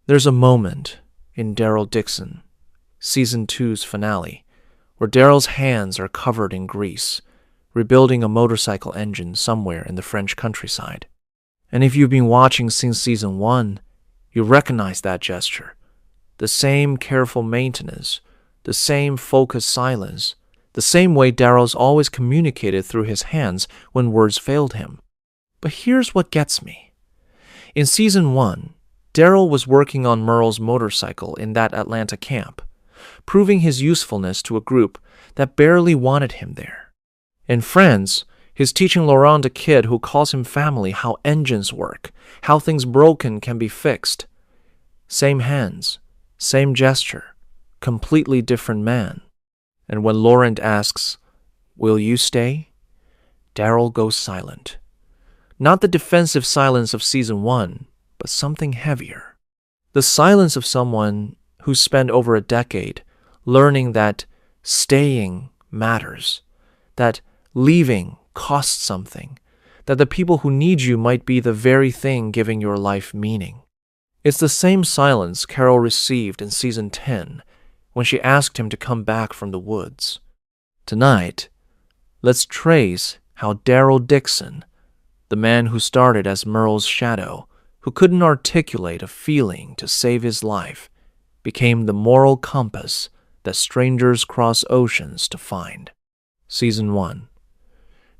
There's a moment in Daryl Dixon, Season 2's finale, where Daryl's hands are covered in grease, rebuilding a motorcycle engine somewhere in the French countryside. And if you've been watching since Season 1, you recognize that gesture. The same careful maintenance, the same focused silence, the same way Daryl's always communicated through his hands when words failed him. But here's what gets me. In Season 1, Daryl was working on Merle's motorcycle in that Atlanta camp, proving his usefulness to a group that barely wanted him there. In France, he's teaching Laurent, a kid who calls him family, how engines work, how things broken can be fixed. Same hands, same gesture, completely different man. And when Laurent asks, "Will you stay?" Daryl goes silent. Not the defensive silence of Season 1, but something heavier. The silence of someone who spent over a decade learning that staying matters, that leaving costs something, that the people who need you might be the very thing giving your life meaning. It's the same silence Carol received in Season 10 when she asked him to come back from the woods. Tonight, let's trace how Daryl Dixon, the man who started as Merle's shadow, who couldn't articulate a feeling to save his life, became the moral compass that strangers cross oceans to find. Season 1.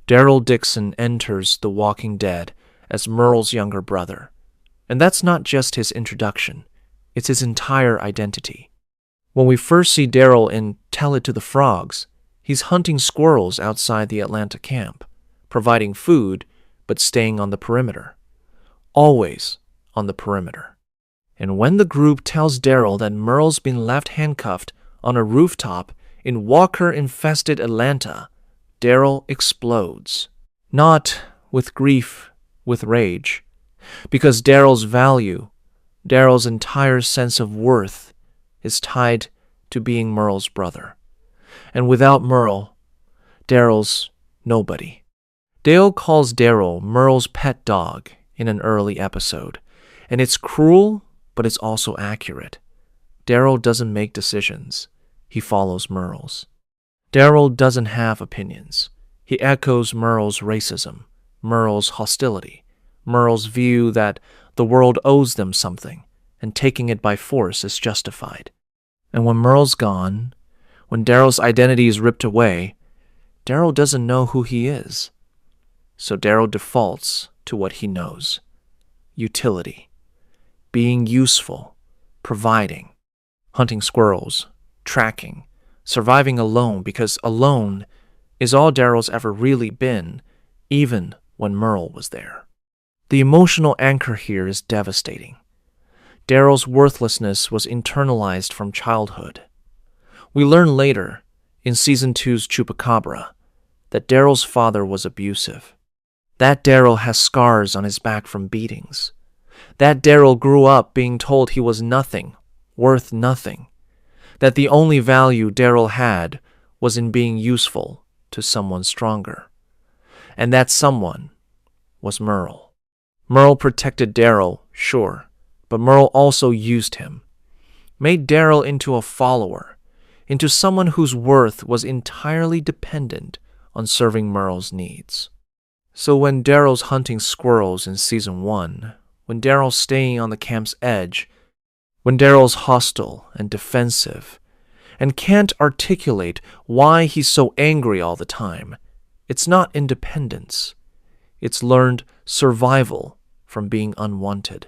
Daryl Dixon enters The Walking Dead as Merle's younger brother. And that's not just his introduction, it's his entire identity. When we first see Daryl in Tell It to the Frogs, he's hunting squirrels outside the Atlanta camp, providing food, but staying on the perimeter. Always on the perimeter. And when the group tells Daryl that Merle's been left handcuffed on a rooftop in walker-infested Atlanta, Daryl explodes. Not with grief, with rage. Because Daryl's value, Daryl's entire sense of worth, is tied to being Merle's brother. And without Merle, Daryl's nobody. Dale calls Daryl Merle's pet dog in an early episode, and it's cruel, but it's also accurate. Daryl doesn't make decisions. He follows Merle's. Daryl doesn't have opinions. He echoes Merle's racism, Merle's hostility, Merle's view that the world owes them something, and taking it by force is justified. And when Merle's gone, when Daryl's identity is ripped away, Daryl doesn't know who he is. So Daryl defaults to what he knows. Utility. Being useful. Providing. Hunting squirrels. Tracking. Surviving alone, because alone is all Daryl's ever really been, even when Merle was there. The emotional anchor here is devastating. Daryl's worthlessness was internalized from childhood. We learn later, in Season 2's Chupacabra, that Daryl's father was abusive. That Daryl has scars on his back from beatings. That Daryl grew up being told he was nothing, worth nothing. That the only value Daryl had was in being useful to someone stronger. And that someone was Merle. Merle protected Daryl, sure, but Merle also used him. Made Daryl into a follower, into someone whose worth was entirely dependent on serving Merle's needs. So when Daryl's hunting squirrels in Season 1, when Daryl's staying on the camp's edge, when Daryl's hostile and defensive, and can't articulate why he's so angry all the time, it's not independence. It's learned survival from being unwanted,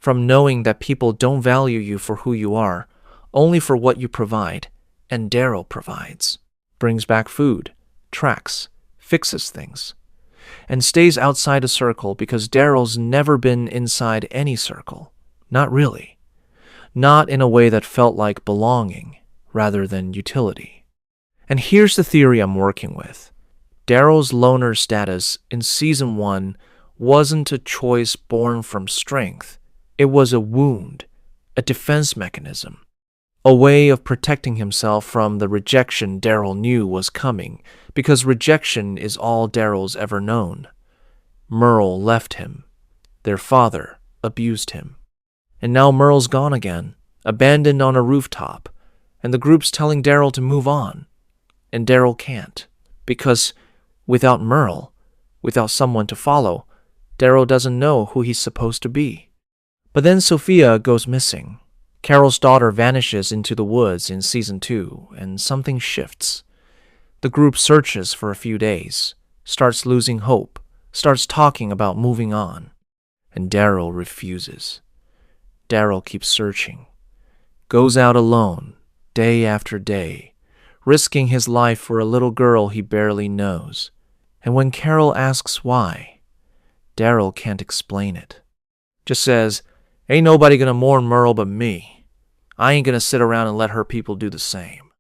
from knowing that people don't value you for who you are, only for what you provide, and Daryl provides, brings back food, tracks, fixes things, and stays outside a circle because Daryl's never been inside any circle. Not really. Not in a way that felt like belonging rather than utility. And here's the theory I'm working with. Daryl's loner status in Season 1 wasn't a choice born from strength. It was a wound, a defense mechanism, a way of protecting himself from the rejection Daryl knew was coming, because rejection is all Daryl's ever known. Merle left him. Their father abused him. And now Merle's gone again, abandoned on a rooftop, and the group's telling Daryl to move on. And Daryl can't, because without Merle, without someone to follow, Daryl doesn't know who he's supposed to be. But then Sophia goes missing. Carol's daughter vanishes into the woods in Season 2, and something shifts. The group searches for a few days, starts losing hope, starts talking about moving on. And Daryl refuses. Daryl keeps searching, goes out alone, day after day, risking his life for a little girl he barely knows. And when Carol asks why, Daryl can't explain it. Just says, "Ain't nobody gonna mourn Merle but me. I ain't gonna sit around and let her people do the same."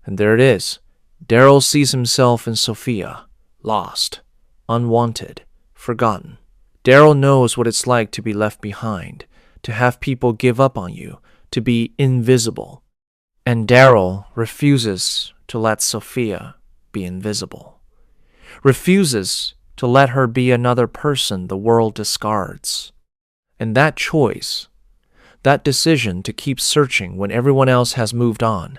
And there it is. Daryl sees himself in Sophia, lost, unwanted, forgotten. Daryl knows what it's like to be left behind, to have people give up on you, to be invisible. And Daryl refuses to let Sophia be invisible. Refuses to let her be another person the world discards. And that choice, that decision to keep searching when everyone else has moved on,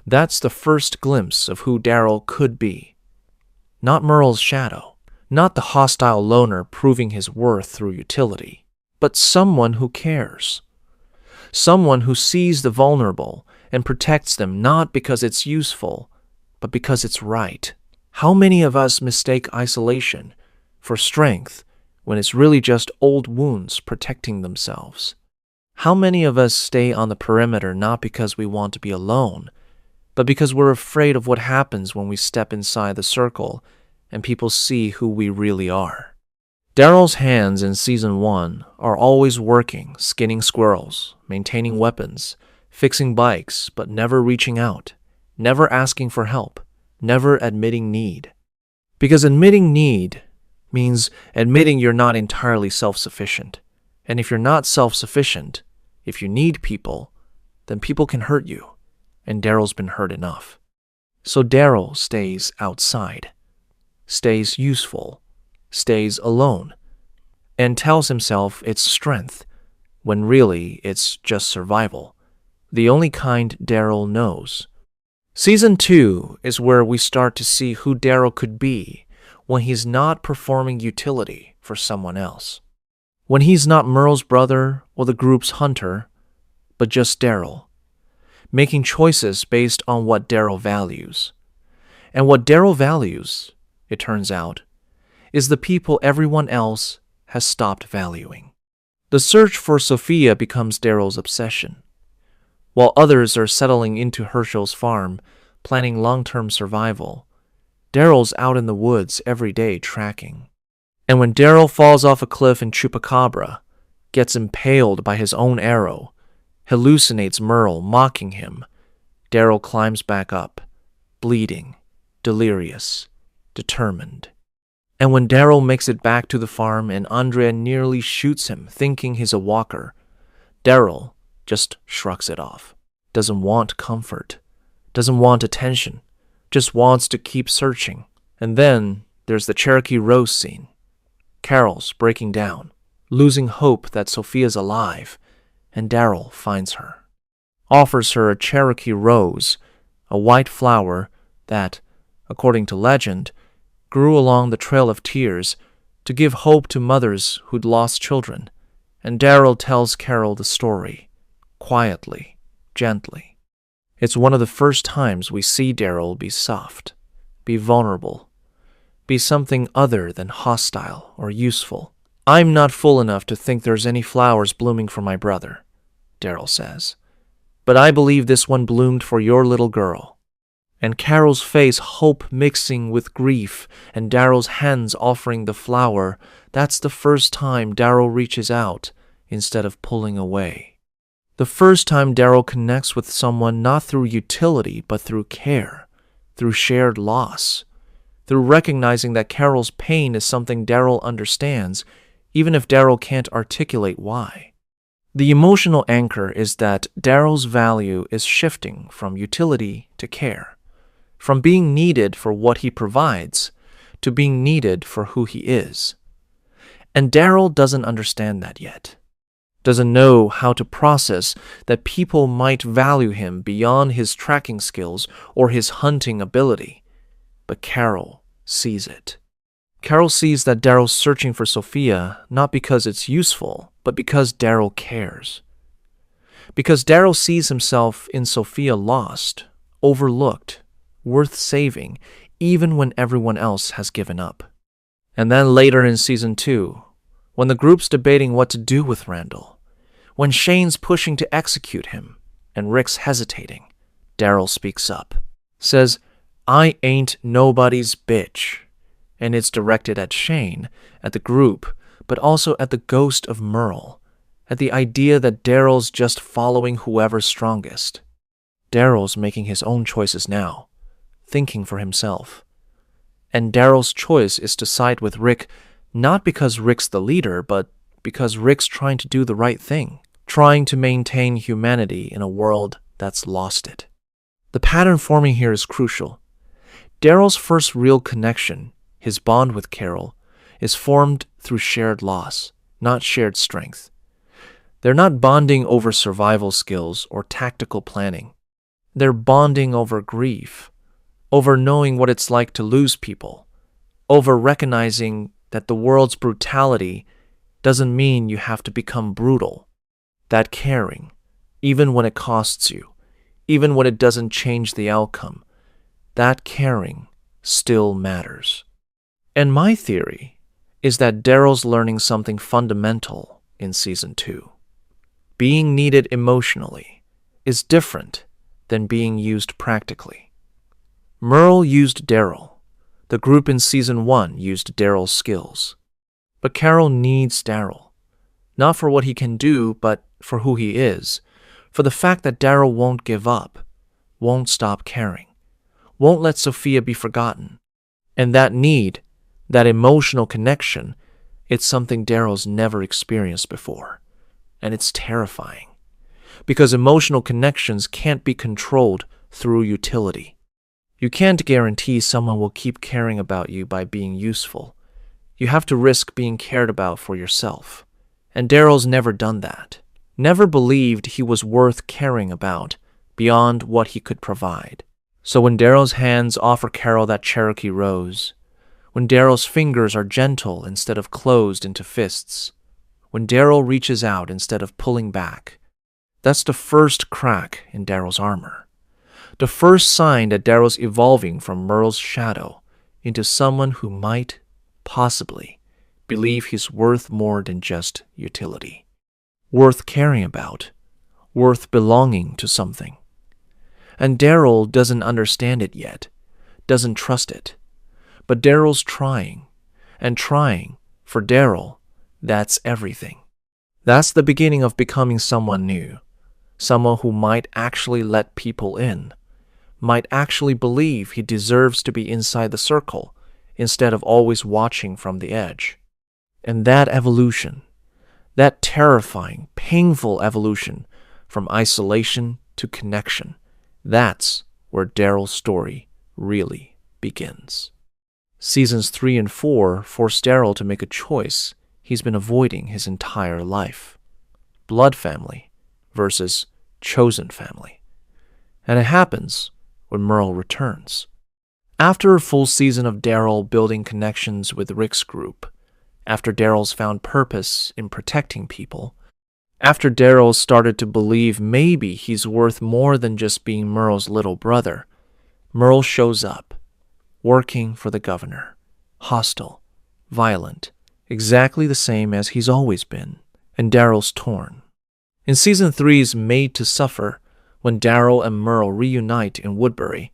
that's the first glimpse of who Daryl could be. Not Merle's shadow, not the hostile loner proving his worth through utility, but someone who cares. Someone who sees the vulnerable and protects them not because it's useful, but because it's right. How many of us mistake isolation for strength when it's really just old wounds protecting themselves? How many of us stay on the perimeter not because we want to be alone, but because we're afraid of what happens when we step inside the circle and people see who we really are? Daryl's hands in Season 1 are always working, skinning squirrels, maintaining weapons, fixing bikes, but never reaching out, never asking for help, never admitting need. Because admitting need means admitting you're not entirely self-sufficient. And if you're not self-sufficient, if you need people, then people can hurt you. And Daryl's been hurt enough. So Daryl stays outside, stays useful, stays alone, and tells himself it's strength, when really it's just survival, the only kind Daryl knows. Season 2 is where we start to see who Daryl could be when he's not performing utility for someone else. When he's not Merle's brother or the group's hunter, but just Daryl, making choices based on what Daryl values. And what Daryl values, it turns out, is the people everyone else has stopped valuing. The search for Sophia becomes Daryl's obsession. While others are settling into Herschel's farm, planning long-term survival, Daryl's out in the woods every day tracking. And when Daryl falls off a cliff in Chupacabra, gets impaled by his own arrow, hallucinates Merle mocking him, Daryl climbs back up, bleeding, delirious, determined. And when Daryl makes it back to the farm and Andrea nearly shoots him thinking he's a walker, Daryl just shrugs it off. Doesn't want comfort, doesn't want attention, just wants to keep searching. And then there's the Cherokee Rose scene. Carol's breaking down, losing hope that Sophia's alive, and Daryl finds her. Offers her a Cherokee rose, a white flower that, according to legend, grew along the Trail of Tears to give hope to mothers who'd lost children. And Daryl tells Carol the story, quietly, gently. It's one of the first times we see Daryl be soft, be vulnerable, be something other than hostile or useful. "I'm not fool enough to think there's any flowers blooming for my brother," Daryl says. "But I believe this one bloomed for your little girl." And Carol's face hope mixing with grief and Daryl's hands offering the flower, that's the first time Daryl reaches out instead of pulling away. The first time Daryl connects with someone not through utility but through care, through shared loss, through recognizing that Carol's pain is something Daryl understands, even if Daryl can't articulate why. The emotional anchor is that Daryl's value is shifting from utility to care, from being needed for what he provides to being needed for who he is. And Daryl doesn't understand that yet. doesn't know how to process that people might value him beyond his tracking skills or his hunting ability. But Carol sees it. Carol sees that Daryl's searching for Sophia not because it's useful, but because Daryl cares. Because Daryl sees himself in Sophia lost, overlooked, worth saving, even when everyone else has given up. And then later in Season 2, when the group's debating what to do with Randall, when Shane's pushing to execute him and Rick's hesitating, Daryl speaks up, says, "I ain't nobody's bitch." And it's directed at Shane, at the group, but also at the ghost of Merle, at the idea that Daryl's just following whoever's strongest. Daryl's making his own choices now, thinking for himself. And Daryl's choice is to side with Rick, not because Rick's the leader, but because Rick's trying to do the right thing, trying to maintain humanity in a world that's lost it. The pattern forming here is crucial. Daryl's first real connection, his bond with Carol, is formed through shared loss, not shared strength. They're not bonding over survival skills or tactical planning. They're bonding over grief, over knowing what it's like to lose people, over recognizing that the world's brutality doesn't mean you have to become brutal. That caring, even when it costs you, even when it doesn't change the outcome, that caring still matters. And my theory is that Daryl's learning something fundamental in Season 2. Being needed emotionally is different than being used practically. Merle used Daryl. The group in Season 1 used Daryl's skills. But Carol needs Daryl, not for what he can do, but for who he is, for the fact that Daryl won't give up, won't stop caring, won't let Sophia be forgotten. And that need, that emotional connection, it's something Daryl's never experienced before. And it's terrifying. Because emotional connections can't be controlled through utility. You can't guarantee someone will keep caring about you by being useful. You have to risk being cared about for yourself. And Daryl's never done that. Never believed he was worth caring about beyond what he could provide. So when Daryl's hands offer Carol that Cherokee rose, when Daryl's fingers are gentle instead of closed into fists, when Daryl reaches out instead of pulling back, that's the first crack in Daryl's armor. The first sign that Daryl's evolving from Merle's shadow into someone who might, possibly, believe he's worth more than just utility. Worth caring about, worth belonging to something. And Daryl doesn't understand it yet, doesn't trust it. But Daryl's trying, and trying, for Daryl, that's everything. That's the beginning of becoming someone new, someone who might actually let people in, might actually believe he deserves to be inside the circle instead of always watching from the edge. And that evolution, that terrifying, painful evolution from isolation to connection, that's where Daryl's story really begins. Seasons 3 and 4 force Daryl to make a choice he's been avoiding his entire life. Blood family versus chosen family. And it happens when Merle returns. After a full season of Daryl building connections with Rick's group, after Daryl's found purpose in protecting people, after Daryl started to believe maybe he's worth more than just being Merle's little brother, Merle shows up, working for the governor, hostile, violent, exactly the same as he's always been, and Daryl's torn. In Season 3's Made to Suffer, when Daryl and Merle reunite in Woodbury,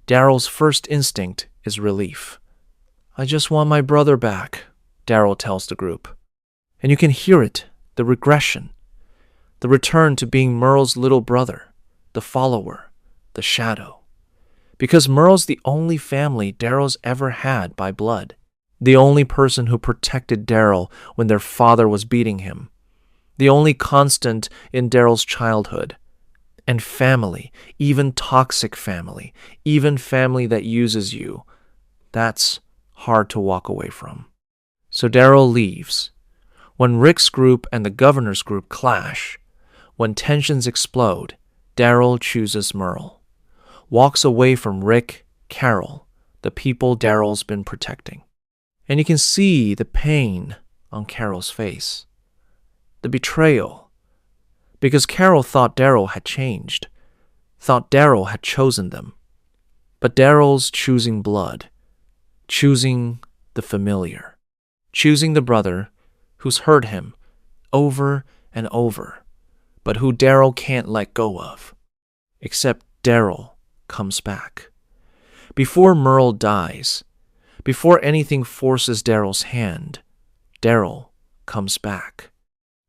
Daryl's first instinct is relief. "I just want my brother back," Daryl tells the group. And you can hear it, the regression, the return to being Merle's little brother, the follower, the shadow. Because Merle's the only family Daryl's ever had by blood, the only person who protected Daryl when their father was beating him, the only constant in Daryl's childhood. And family, even toxic family, even family that uses you, that's hard to walk away from. So Daryl leaves, When Rick's group and the governor's group clash, when tensions explode, Daryl chooses Merle, walks away from Rick, Carol, the people Daryl's been protecting. And you can see the pain on Carol's face, the betrayal, because Carol thought Daryl had changed, thought Daryl had chosen them. But Daryl's choosing blood, choosing the familiar, choosing the brother who's hurt him over and over, but who Daryl can't let go of. Except Daryl comes back. Before Merle dies, before anything forces Daryl's hand, Daryl comes back.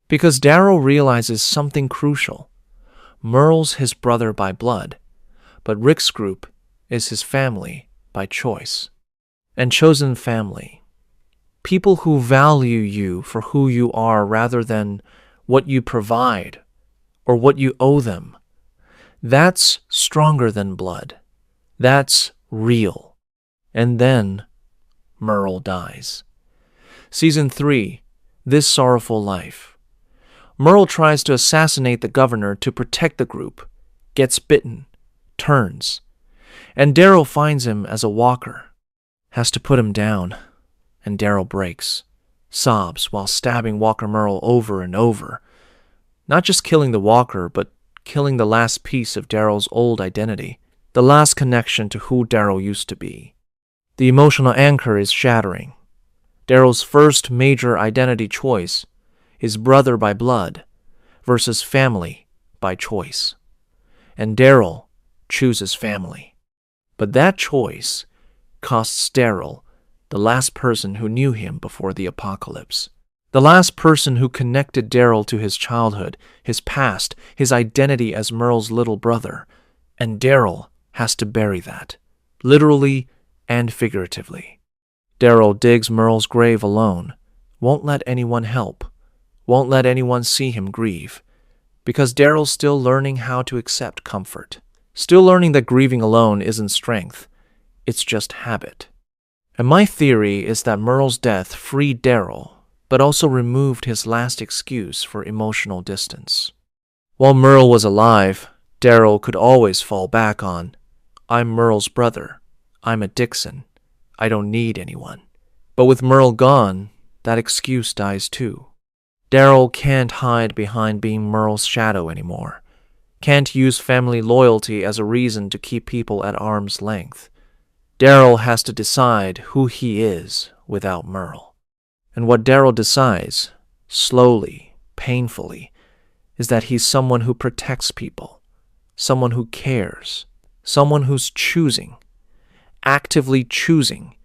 Because Daryl realizes something crucial. Merle's his brother by blood, but Rick's group is his family by choice. And chosen family. People who value you for who you are rather than what you provide or what you owe them. That's stronger than blood. That's real. And then Merle dies. Season 3, This Sorrowful Life. Merle tries to assassinate the governor to protect the group, gets bitten, turns, and Daryl finds him as a walker, has to put him down, and Daryl breaks, sobs while stabbing Walker Merle over and over, not just killing the walker, but killing the last piece of Daryl's old identity, the last connection to who Daryl used to be. The emotional anchor is shattering. Daryl's first major identity choice is brother by blood versus family by choice. And Daryl chooses family. But that choice costs Daryl the last person who knew him before the apocalypse. The last person who connected Daryl to his childhood, his past, his identity as Merle's little brother. And Daryl has to bury that, literally and figuratively. Daryl digs Merle's grave alone, won't let anyone help, won't let anyone see him grieve, because Daryl's still learning how to accept comfort, still learning that grieving alone isn't strength, it's just habit. And my theory is that Merle's death freed Daryl, but also removed his last excuse for emotional distance. While Merle was alive, Daryl could always fall back on, I'm Merle's brother, I'm a Dixon, I don't need anyone. But with Merle gone, that excuse dies too. Daryl can't hide behind being Merle's shadow anymore, can't use family loyalty as a reason to keep people at arm's length. Daryl has to decide who he is without Merle. And what Daryl decides, slowly, painfully, is that he's someone who protects people, someone who cares, someone who's choosing, actively choosing,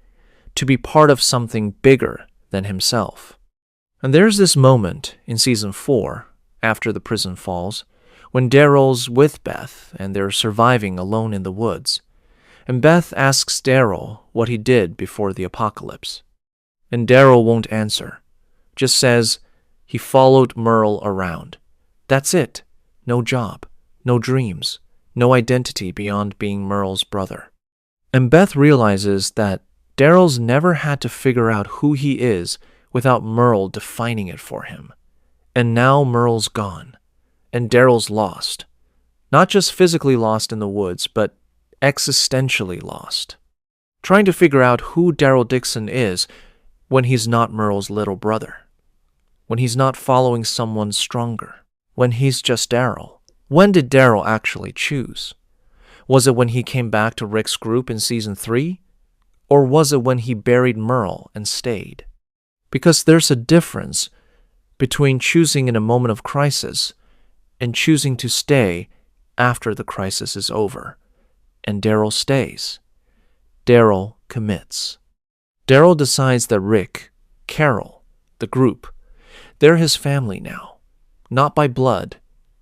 to be part of something bigger than himself. And there's this moment in Season 4, after the prison falls, when Daryl's with Beth and they're surviving alone in the woods. And Beth asks Daryl what he did before the apocalypse. And Daryl won't answer, just says he followed Merle around. That's it. No job, no dreams, no identity beyond being Merle's brother. And Beth realizes that Daryl's never had to figure out who he is without Merle defining it for him. And now Merle's gone, and Daryl's lost. Not just physically lost in the woods, but existentially lost. Trying to figure out who Daryl Dixon is when he's not Merle's little brother. When he's not following someone stronger. When he's just Daryl. When did Daryl actually choose? Was it when he came back to Rick's group in Season 3? Or was it when he buried Merle and stayed? Because there's a difference between choosing in a moment of crisis and choosing to stay after the crisis is over. And Daryl stays. Daryl commits. Daryl decides that Rick, Carol, the group, they're his family now. Not by blood,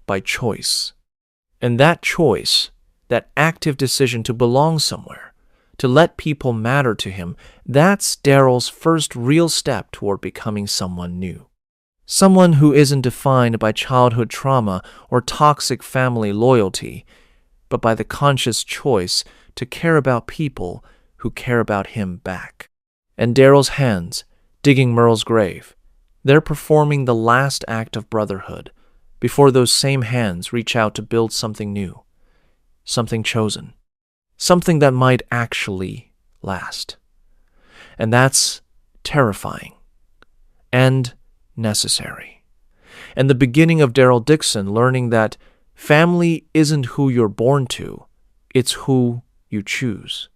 by choice. And that choice, that active decision to belong somewhere, to let people matter to him, that's Daryl's first real step toward becoming someone new. Someone who isn't defined by childhood trauma or toxic family loyalty, but by the conscious choice to care about people who care about him back. And Daryl's hands, digging Merle's grave, They're performing the last act of brotherhood before those same hands reach out to build something new, something chosen, something that might actually last. And that's terrifying and necessary. And the beginning of Daryl Dixon learning that family isn't who you're born to, it's who you choose.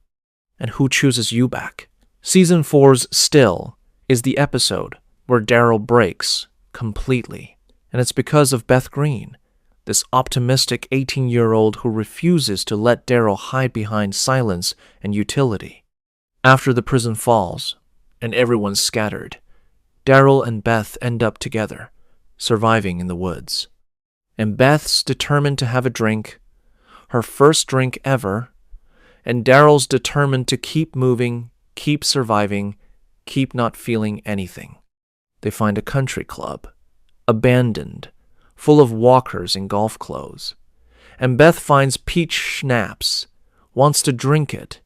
And who chooses you back. Season 4's Still is the episode where Daryl breaks completely. And it's because of Beth Green, this optimistic 18-year-old who refuses to let Daryl hide behind silence and utility. After the prison falls and everyone's scattered, Daryl and Beth end up together, surviving in the woods. And Beth's determined to have a drink, her first drink ever, and Daryl's determined to keep moving, keep surviving, keep not feeling anything. They find a country club, abandoned, full of walkers in golf clothes. And Beth finds peach schnapps, wants to drink it,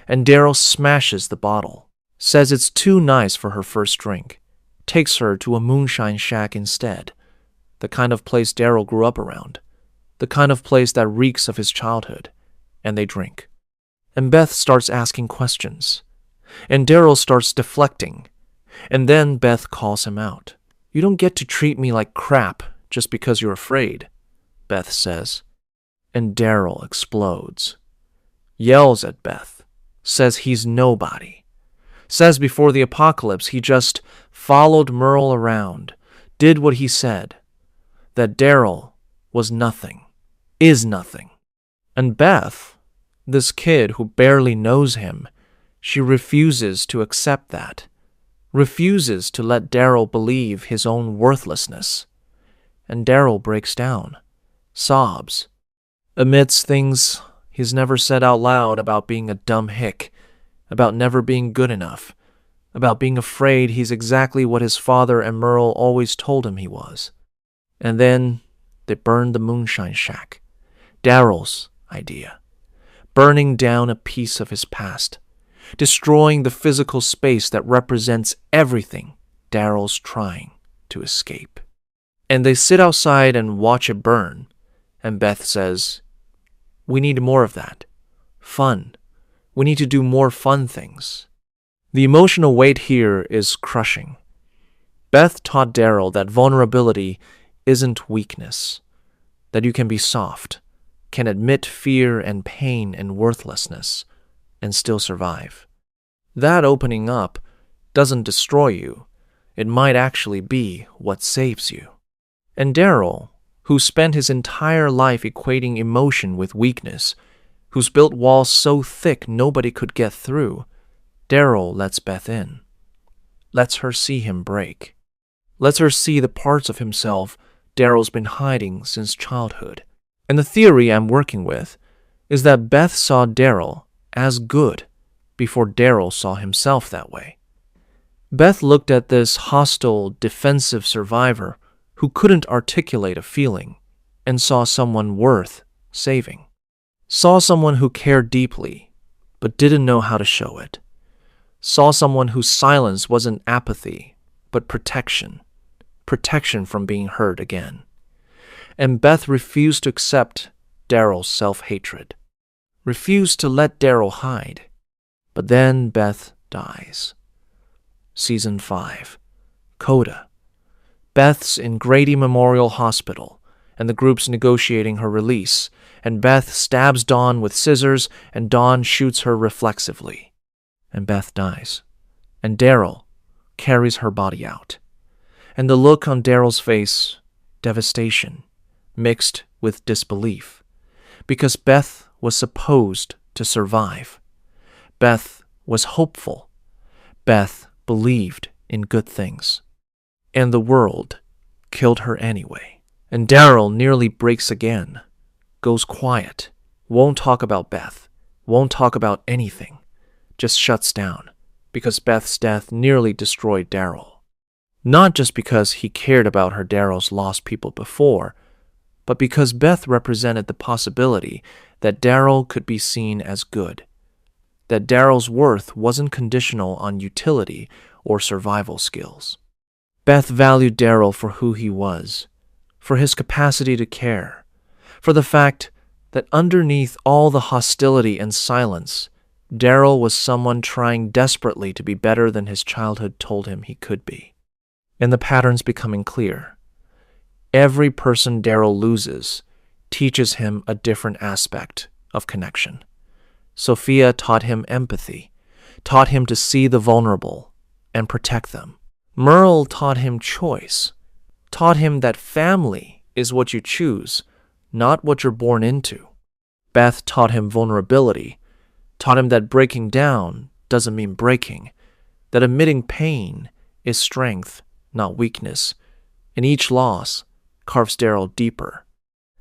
and Daryl smashes the bottle, says it's too nice for her first drink, takes her to a moonshine shack instead, the kind of place Daryl grew up around, the kind of place that reeks of his childhood, and they drink. And Beth starts asking questions, and Daryl starts deflecting, and then Beth calls him out. "You don't get to treat me like crap just because you're afraid," Beth says. And Daryl explodes, yells at Beth, says he's nobody, says before the apocalypse he just followed Merle around, did what he said, that Daryl was nothing, is nothing. And Beth, this kid who barely knows him, she refuses to accept that, refuses to let Daryl believe his own worthlessness. And Daryl breaks down, sobs, admits things he's never said out loud about being a dumb hick, about never being good enough, about being afraid he's exactly what his father and Merle always told him he was. And then they burn the moonshine shack, Daryl's idea, burning down a piece of his past, destroying the physical space that represents everything Daryl's trying to escape. And they sit outside and watch it burn, and Beth says, "We need more of that. Fun. We need to do more fun things." The emotional weight here is crushing. Beth taught Daryl that vulnerability isn't weakness, that you can be soft, can admit fear and pain and worthlessness, and still survive. That opening up doesn't destroy you. It might actually be what saves you. And Daryl, who spent his entire life equating emotion with weakness, who's built walls so thick nobody could get through, Daryl lets Beth in, lets her see him break, lets her see the parts of himself Daryl's been hiding since childhood. And the theory I'm working with is that Beth saw Daryl as good before Daryl saw himself that way. Beth looked at this hostile, defensive survivor who couldn't articulate a feeling and saw someone worth saving. Saw someone who cared deeply but didn't know how to show it. Saw someone whose silence wasn't apathy but protection from being hurt again. And Beth refused to accept Daryl's self-hatred, refused to let Daryl hide. But then Beth dies. Season 5. Coda. Beth's in Grady Memorial Hospital, and the group's negotiating her release, and Beth stabs Dawn with scissors, and Dawn shoots her reflexively. And Beth dies. And Daryl carries her body out. And the look on Daryl's face, devastation, mixed with disbelief, because Beth was supposed to survive. Beth was hopeful. Beth believed in good things. And the world killed her anyway. And Daryl nearly breaks again, goes quiet, won't talk about Beth, won't talk about anything, just shuts down, because Beth's death nearly destroyed Daryl. Not just because he cared about her Daryl's lost people before, but because Beth represented the possibility that Daryl could be seen as good, that Daryl's worth wasn't conditional on utility or survival skills. Beth valued Daryl for who he was, for his capacity to care, for the fact that underneath all the hostility and silence, Daryl was someone trying desperately to be better than his childhood told him he could be. And the pattern's becoming clear. Every person Daryl loses teaches him a different aspect of connection. Sophia taught him empathy, taught him to see the vulnerable and protect them. Merle taught him choice, taught him that family is what you choose, not what you're born into. Beth taught him vulnerability, taught him that breaking down doesn't mean breaking, that admitting pain is strength, not weakness, and each loss carves Daryl deeper,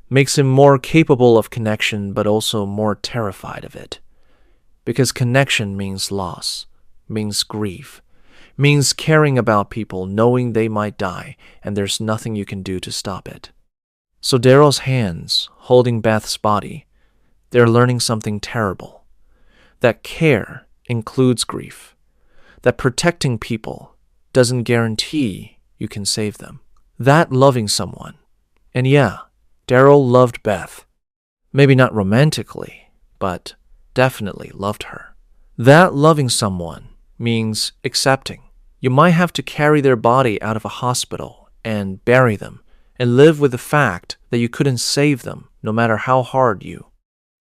makes him more capable of connection but also more terrified of it. Because connection means loss, means grief, means caring about people knowing they might die and there's nothing you can do to stop it. So Daryl's hands holding Beth's body, they're learning something terrible. That care includes grief. That protecting people doesn't guarantee you can save them. That loving someone. And yeah, Daryl loved Beth. Maybe not romantically, but definitely loved her. That loving someone means accepting. You might have to carry their body out of a hospital and bury them and live with the fact that you couldn't save them no matter how hard you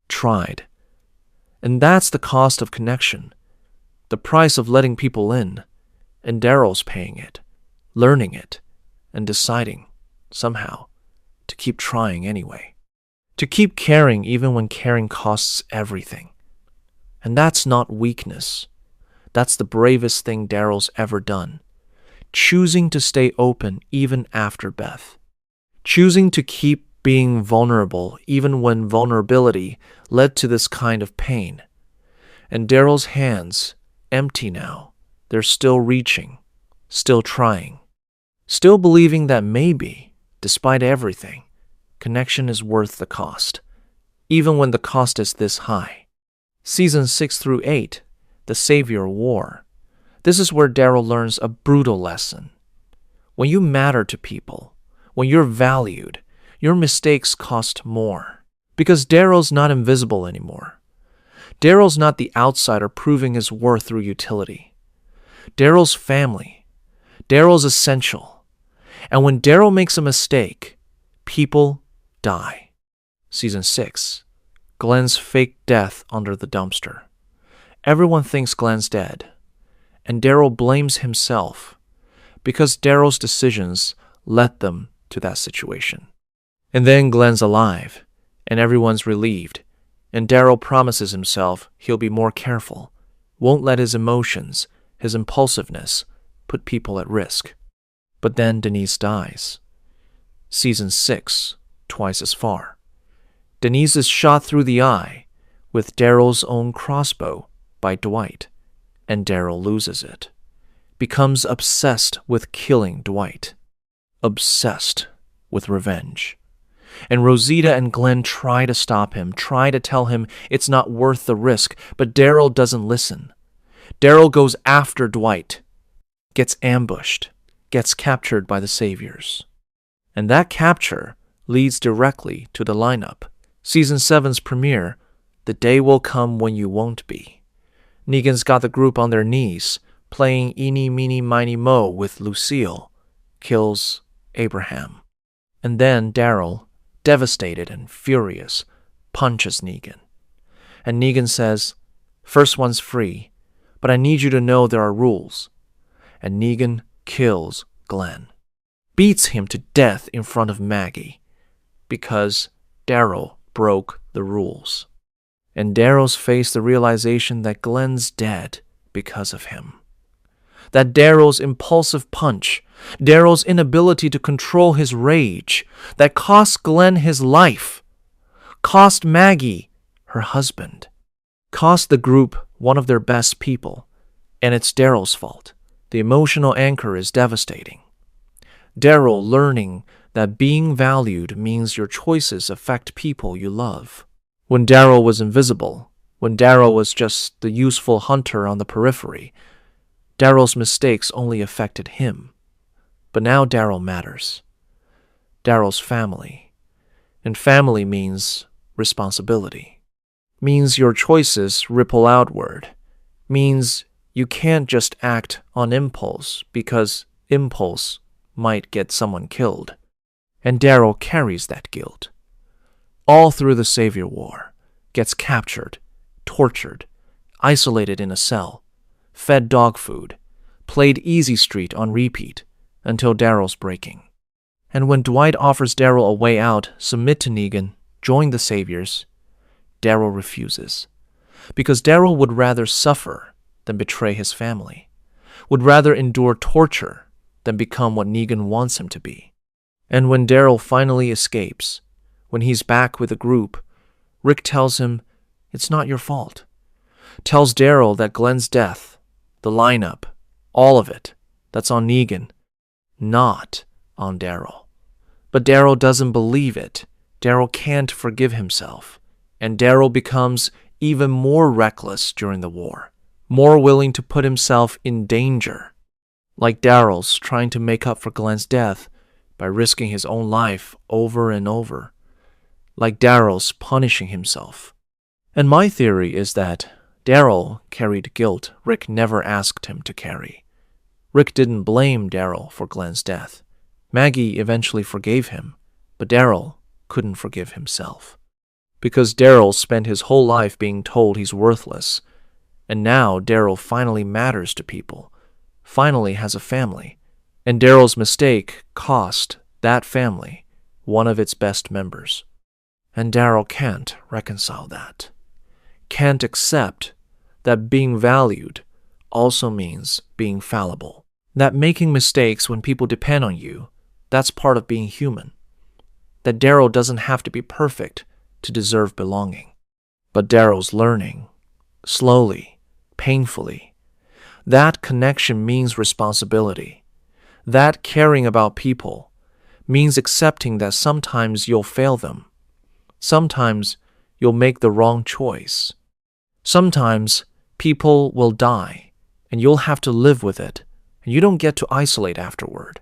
tried. And that's the cost of connection, the price of letting people in, and Daryl's paying it, learning it, and deciding, somehow, to keep trying anyway. To keep caring even when caring costs everything. And that's not weakness. That's the bravest thing Daryl's ever done. Choosing to stay open even after Beth. Choosing to keep being vulnerable even when vulnerability led to this kind of pain. And Daryl's hands, empty now, they're still reaching, still trying, still believing that maybe, despite everything, connection is worth the cost, even when the cost is this high. Seasons 6 through 8, the Savior War. This is where Daryl learns a brutal lesson. When you matter to people, when you're valued, your mistakes cost more. Because Daryl's not invisible anymore. Daryl's not the outsider proving his worth through utility. Daryl's family. Daryl's essential. And when Daryl makes a mistake, people die. Season 6. Glenn's fake death under the dumpster. Everyone thinks Glenn's dead, and Daryl blames himself because Daryl's decisions led them to that situation. And then Glenn's alive, and everyone's relieved, and Daryl promises himself he'll be more careful, won't let his emotions, his impulsiveness, put people at risk. But then Denise dies. Season 6, twice as far. Denise is shot through the eye with Daryl's own crossbow by Dwight, and Daryl loses it. Becomes obsessed with killing Dwight. Obsessed with revenge. And Rosita and Glenn try to stop him, try to tell him it's not worth the risk, but Daryl doesn't listen. Daryl goes after Dwight, gets ambushed, gets captured by the Saviors. And that capture leads directly to the lineup. Season 7's premiere, The Day Will Come When You Won't Be. Negan's got the group on their knees, playing Eeny, Meeny, Miny, Mo with Lucille, kills Abraham. And then Daryl, devastated and furious, punches Negan. And Negan says, "First one's free, but I need you to know there are rules." And Negan kills Glenn. Beats him to death in front of Maggie, because Daryl broke the rules. And Daryl's faced the realization that Glenn's dead because of him. That Daryl's impulsive punch, Daryl's inability to control his rage, that cost Glenn his life, cost Maggie her husband, cost the group one of their best people, and it's Daryl's fault. The emotional anchor is devastating. Daryl learning that being valued means your choices affect people you love. When Daryl was invisible, when Daryl was just the useful hunter on the periphery, Daryl's mistakes only affected him. But now Daryl matters. Daryl's family. And family means responsibility. Means your choices ripple outward. Means you can't just act on impulse because impulse might get someone killed. And Daryl carries that guilt. All through the Savior War, gets captured, tortured, isolated in a cell, fed dog food, played Easy Street on repeat until Daryl's breaking. And when Dwight offers Daryl a way out, submit to Negan, join the Saviors, Daryl refuses. Because Daryl would rather suffer than betray his family, would rather endure torture than become what Negan wants him to be. And when Daryl finally escapes, when he's back with the group, Rick tells him, it's not your fault. Tells Daryl that Glenn's death, the lineup, all of it, that's on Negan, not on Daryl. But Daryl doesn't believe it. Daryl can't forgive himself. And Daryl becomes even more reckless during the war, more willing to put himself in danger. Like Daryl's trying to make up for Glenn's death by risking his own life over and over. Like Daryl's punishing himself. And my theory is that Daryl carried guilt Rick never asked him to carry. Rick didn't blame Daryl for Glenn's death. Maggie eventually forgave him, but Daryl couldn't forgive himself. Because Daryl spent his whole life being told he's worthless, and now Daryl finally matters to people, finally has a family, and Daryl's mistake cost that family one of its best members. And Daryl can't reconcile that. Can't accept that being valued also means being fallible. That making mistakes when people depend on you, that's part of being human. That Daryl doesn't have to be perfect to deserve belonging. But Daryl's learning, slowly, painfully. That connection means responsibility. That caring about people means accepting that sometimes you'll fail them. Sometimes you'll make the wrong choice. Sometimes people will die, and you'll have to live with it, and you don't get to isolate afterward.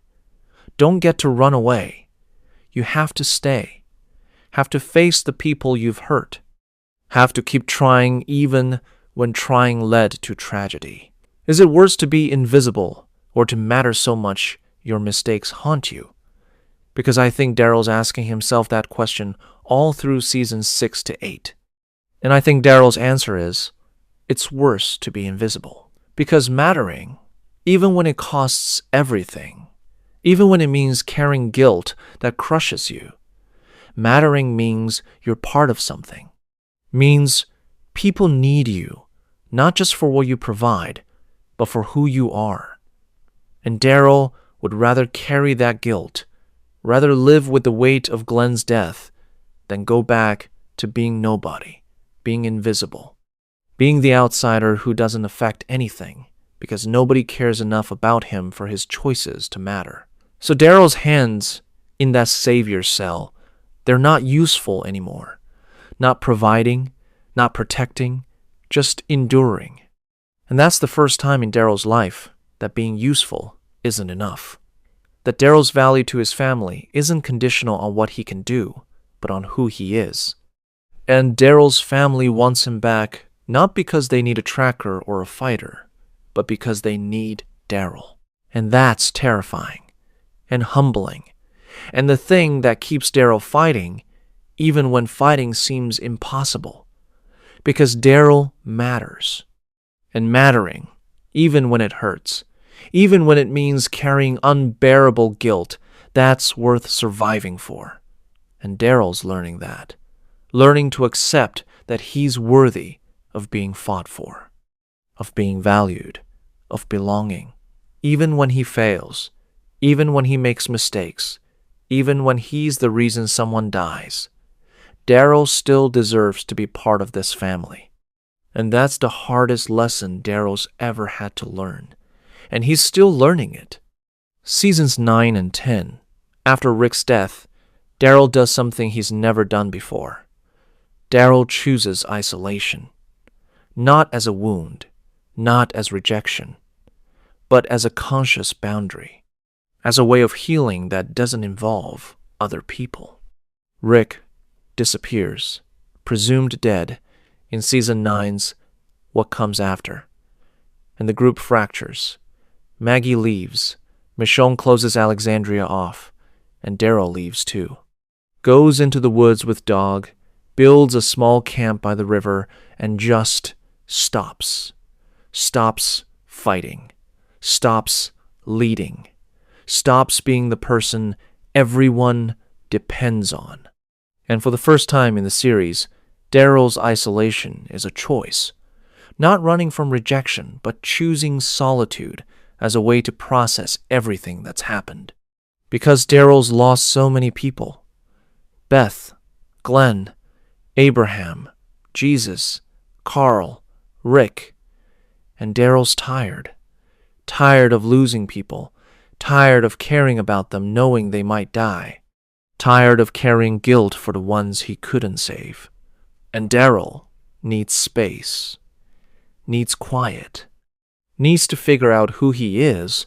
Don't get to run away. You have to stay. Have to face the people you've hurt. Have to keep trying even when trying led to tragedy. Is it worse to be invisible or to matter so much your mistakes haunt you? Because I think Daryl's asking himself that question all through seasons 6 to 8. And I think Daryl's answer is, it's worse to be invisible. Because mattering, even when it costs everything, even when it means carrying guilt that crushes you, mattering means you're part of something. Means people need you, not just for what you provide, but for who you are. And Daryl would rather carry that guilt, rather live with the weight of Glenn's death, than go back to being nobody, being invisible, being the outsider who doesn't affect anything because nobody cares enough about him for his choices to matter. So Daryl's hands in that savior cell, they're not useful anymore. Not providing, not protecting, just enduring. And that's the first time in Daryl's life that being useful isn't enough. That Daryl's value to his family isn't conditional on what he can do, but on who he is. And Daryl's family wants him back not because they need a tracker or a fighter, but because they need Daryl. And that's terrifying and humbling, and the thing that keeps Daryl fighting even when fighting seems impossible. Because Daryl matters. And mattering, even when it hurts, even when it means carrying unbearable guilt, that's worth surviving for. And Daryl's learning that. Learning to accept that he's worthy of being fought for, of being valued, of belonging, even when he fails, even when he makes mistakes, even when he's the reason someone dies. Daryl still deserves to be part of this family. And that's the hardest lesson Daryl's ever had to learn. And he's still learning it. Seasons 9 and 10, after Rick's death, Daryl does something he's never done before. Daryl chooses isolation. Not as a wound, not as rejection, but as a conscious boundary. as a way of healing that doesn't involve other people. Rick disappears, presumed dead, in Season 9's What Comes After, and the group fractures. Maggie leaves, Michonne closes Alexandria off, and Daryl leaves too. Goes into the woods with Dog, builds a small camp by the river, and just stops. Stops fighting. Stops leading. Stops being the person everyone depends on. And for the first time in the series, Daryl's isolation is a choice. Not running from rejection, but choosing solitude as a way to process everything that's happened. Because Daryl's lost so many people. Beth, Glenn, Abraham, Jesus, Carl, Rick. And Daryl's tired. Tired of losing people. Tired of caring about them knowing they might die. Tired of carrying guilt for the ones he couldn't save. And Daryl needs space. Needs quiet. Needs to figure out who he is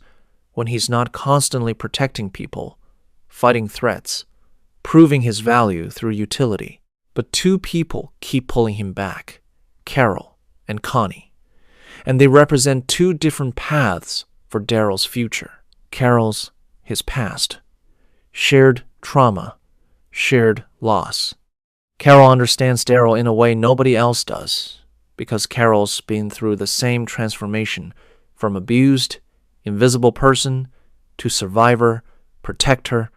when he's not constantly protecting people, fighting threats, proving his value through utility. But two people keep pulling him back, Carol and Connie. And they represent two different paths for Daryl's future. Carol's his past. Shared trauma. Shared loss. Carol understands Daryl in a way nobody else does, because Carol's been through the same transformation from abused, invisible person to survivor, protector,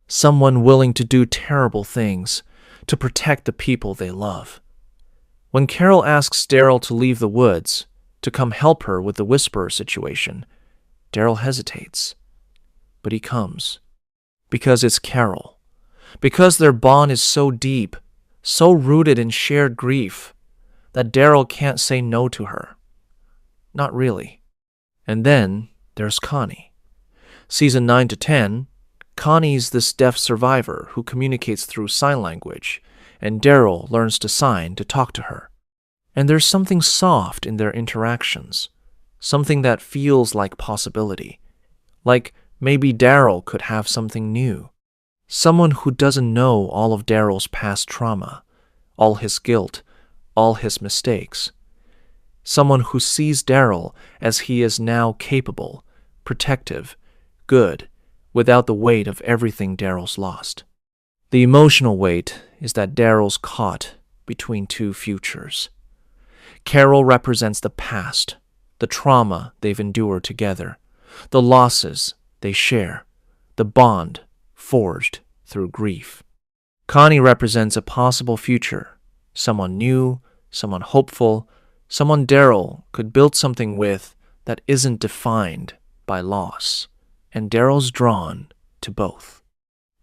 someone willing to do terrible things to protect the people they love. When Carol asks Daryl to leave the woods, to come help her with the Whisperer situation, Daryl hesitates. But he comes. Because it's Carol. Because their bond is so deep, so rooted in shared grief, that Daryl can't say no to her. Not really. And then there's Connie. Season 9 to 10, Connie's this deaf survivor who communicates through sign language, and Daryl learns to sign to talk to her. And there's something soft in their interactions, something that feels like possibility, like maybe Daryl could have something new. Someone who doesn't know all of Daryl's past trauma, all his guilt, all his mistakes. Someone who sees Daryl as he is now capable, protective, good, without the weight of everything Daryl's lost. The emotional weight is that Daryl's caught between two futures. Carol represents the past, the trauma they've endured together, the losses they share, the bond forged through grief. Connie represents a possible future, someone new, someone hopeful, someone Daryl could build something with that isn't defined by loss. And Daryl's drawn to both.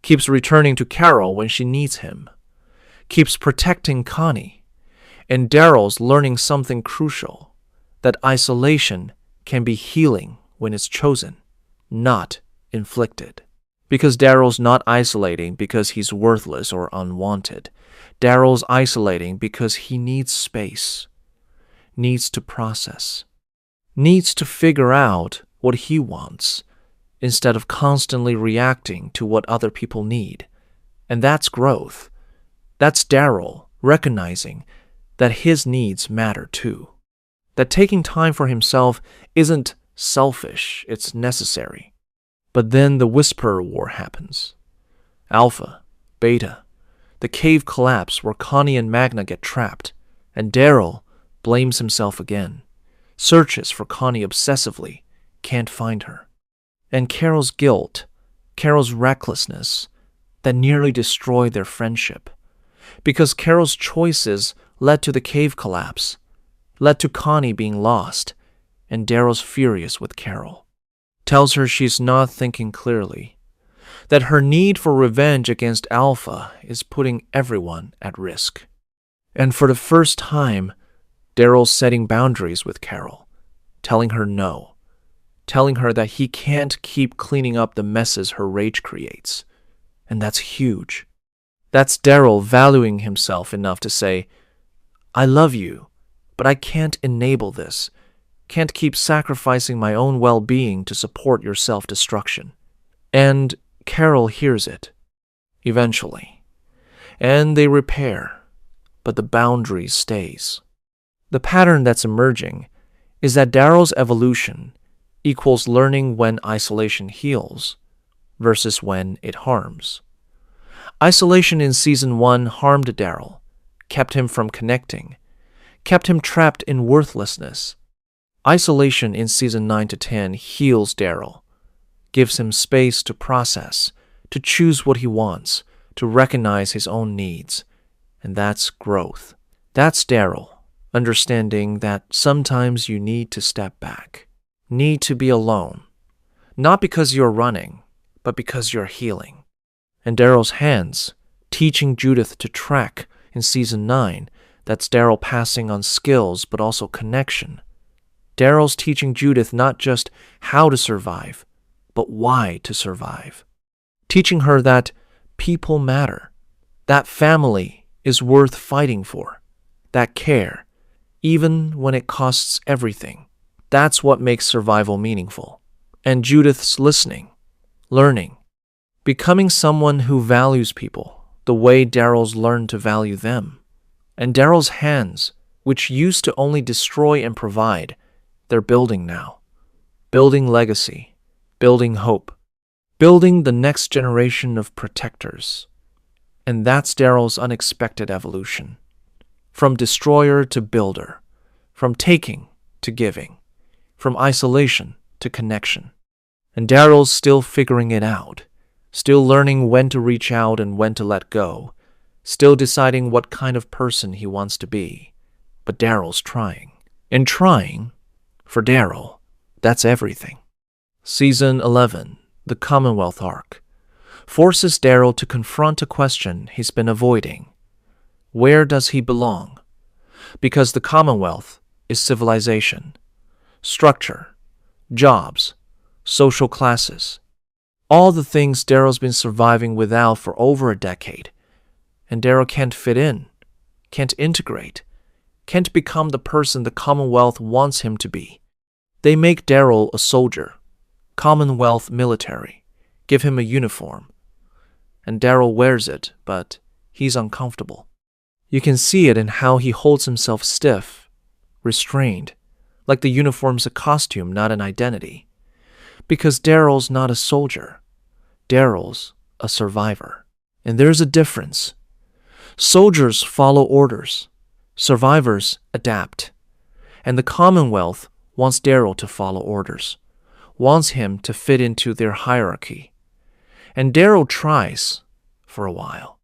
Keeps returning to Carol when she needs him. Keeps protecting Connie. And Daryl's learning something crucial, that isolation can be healing when it's chosen, not inflicted. Because Daryl's not isolating because he's worthless or unwanted. Daryl's isolating because he needs space, needs to process, needs to figure out what he wants, instead of constantly reacting to what other people need. And that's growth. That's Daryl recognizing that his needs matter too. That taking time for himself isn't selfish, it's necessary. But then the Whisperer War happens. Alpha, Beta, the cave collapse where Connie and Magna get trapped, and Daryl blames himself again, searches for Connie obsessively, can't find her. And Carol's guilt, Carol's recklessness, that nearly destroyed their friendship. Because Carol's choices led to the cave collapse, led to Connie being lost, and Daryl's furious with Carol. Tells her she's not thinking clearly, that her need for revenge against Alpha is putting everyone at risk. And for the first time, Daryl's setting boundaries with Carol, telling her no, telling her that he can't keep cleaning up the messes her rage creates. And that's huge. That's Daryl valuing himself enough to say, I love you, but I can't enable this, can't keep sacrificing my own well-being to support your self-destruction. And Carol hears it, eventually. And they repair, but the boundary stays. The pattern that's emerging is that Daryl's evolution equals learning when isolation heals versus when it harms. Isolation in Season 1 harmed Daryl, kept him from connecting, kept him trapped in worthlessness. Isolation in Season 9 to 10 heals Daryl, gives him space to process, to choose what he wants, to recognize his own needs. And that's growth. That's Daryl, understanding that sometimes you need to step back, need to be alone, not because you're running, but because you're healing. And Daryl's hands, teaching Judith to track in Season 9, that's Daryl passing on skills but also connection. Daryl's teaching Judith not just how to survive, but why to survive. Teaching her that people matter, that family is worth fighting for, that care, even when it costs everything. That's what makes survival meaningful. And Judith's listening, learning, becoming someone who values people the way Daryl's learned to value them. And Daryl's hands, which used to only destroy and provide, they're building now. Building legacy, building hope, building the next generation of protectors. And that's Daryl's unexpected evolution. From destroyer to builder, from taking to giving, from isolation to connection. And Daryl's still figuring it out, still learning when to reach out and when to let go, still deciding what kind of person he wants to be. But Daryl's trying. And trying, for Daryl, that's everything. Season 11, the Commonwealth arc, forces Daryl to confront a question he's been avoiding. Where does he belong? Because the Commonwealth is civilization, structure, jobs, social classes, all the things Daryl's been surviving without for over a decade. And Daryl can't fit in, can't integrate, can't become the person the Commonwealth wants him to be. They make Daryl a soldier, Commonwealth military, give him a uniform. And Daryl wears it, but he's uncomfortable. You can see it in how he holds himself stiff, restrained, like the uniform's a costume, not an identity. Because Daryl's not a soldier. Daryl's a survivor. And there's a difference. Soldiers follow orders. Survivors adapt. And the Commonwealth wants Daryl to follow orders, wants him to fit into their hierarchy. And Daryl tries for a while.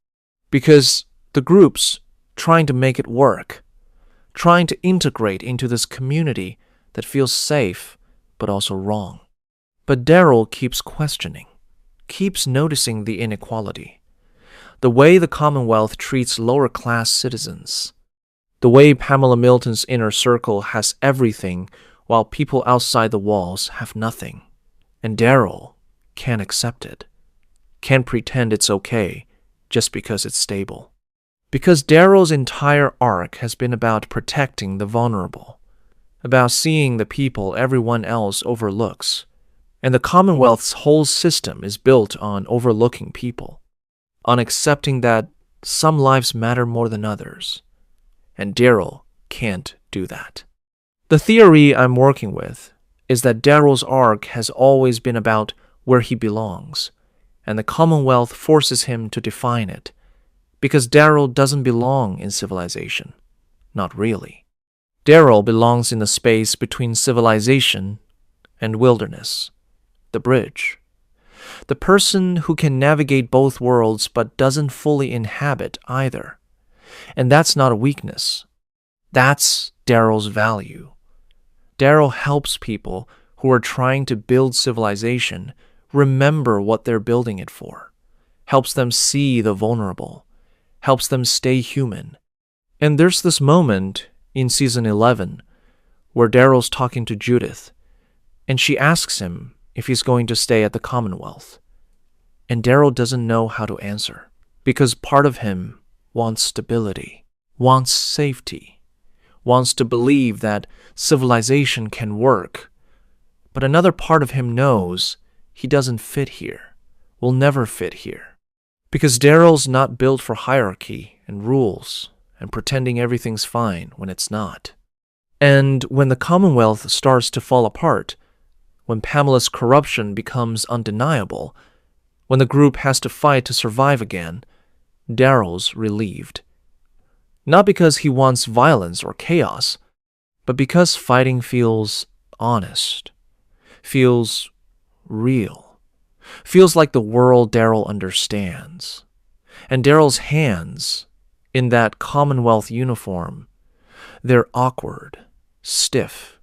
Because the group's trying to make it work, trying to integrate into this community that feels safe but also wrong. But Daryl keeps questioning, keeps noticing the inequality, the way the Commonwealth treats lower-class citizens, the way Pamela Milton's inner circle has everything while people outside the walls have nothing. And Daryl can't accept it, can't pretend it's okay just because it's stable. Because Daryl's entire arc has been about protecting the vulnerable, about seeing the people everyone else overlooks. And the Commonwealth's whole system is built on overlooking people, on accepting that some lives matter more than others. And Daryl can't do that. The theory I'm working with is that Daryl's arc has always been about where he belongs, and the Commonwealth forces him to define it, because Daryl doesn't belong in civilization. Not really. Daryl belongs in the space between civilization and wilderness. The bridge. The person who can navigate both worlds but doesn't fully inhabit either. And that's not a weakness. That's Daryl's value. Daryl helps people who are trying to build civilization remember what they're building it for, helps them see the vulnerable, helps them stay human. And there's this moment in Season 11 where Daryl's talking to Judith, and she asks him if he's going to stay at the Commonwealth. And Daryl doesn't know how to answer, because part of him wants stability, wants safety, wants to believe that civilization can work. But another part of him knows he doesn't fit here. will never fit here. Because Daryl's not built for hierarchy and rules and pretending everything's fine when it's not. And when the Commonwealth starts to fall apart, when Pamela's corruption becomes undeniable, when the group has to fight to survive again, Daryl's relieved. Not because he wants violence or chaos, but because fighting feels honest, feels real, feels like the world Daryl understands. And Daryl's hands, in that Commonwealth uniform, they're awkward, stiff.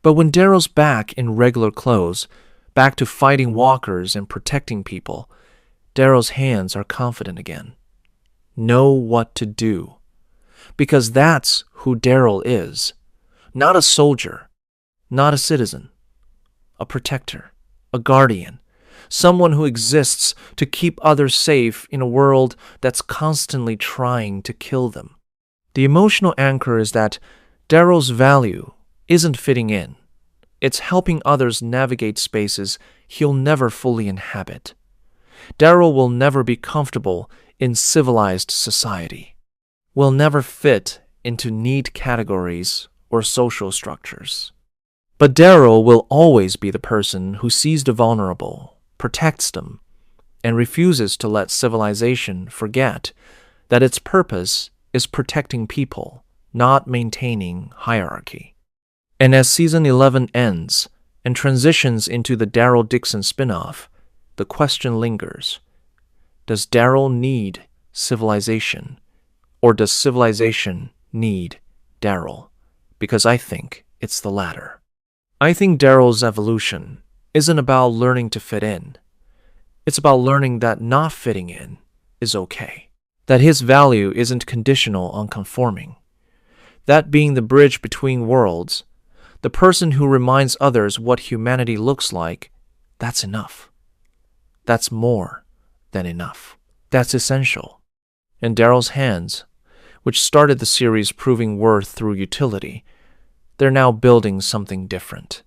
But when Daryl's back in regular clothes, back to fighting walkers and protecting people, Daryl's hands are confident again. Know what to do. Because that's who Daryl is. Not a soldier, not a citizen, a protector, a guardian, someone who exists to keep others safe in a world that's constantly trying to kill them. The emotional anchor is that Daryl's value isn't fitting in. It's helping others navigate spaces he'll never fully inhabit. Daryl will never be comfortable in civilized society, will never fit into neat categories or social structures. But Daryl will always be the person who sees the vulnerable, protects them, and refuses to let civilization forget that its purpose is protecting people, not maintaining hierarchy. And as season 11 ends and transitions into the Daryl Dixon spin-off, the question lingers. Does Daryl need civilization, or does civilization need Daryl? Because I think it's the latter. I think Daryl's evolution isn't about learning to fit in. It's about learning that not fitting in is okay, that his value isn't conditional on conforming. That being the bridge between worlds, the person who reminds others what humanity looks like, that's enough. That's more than enough. That's essential. In Daryl's hands, which started the series proving worth through utility, they're now building something different.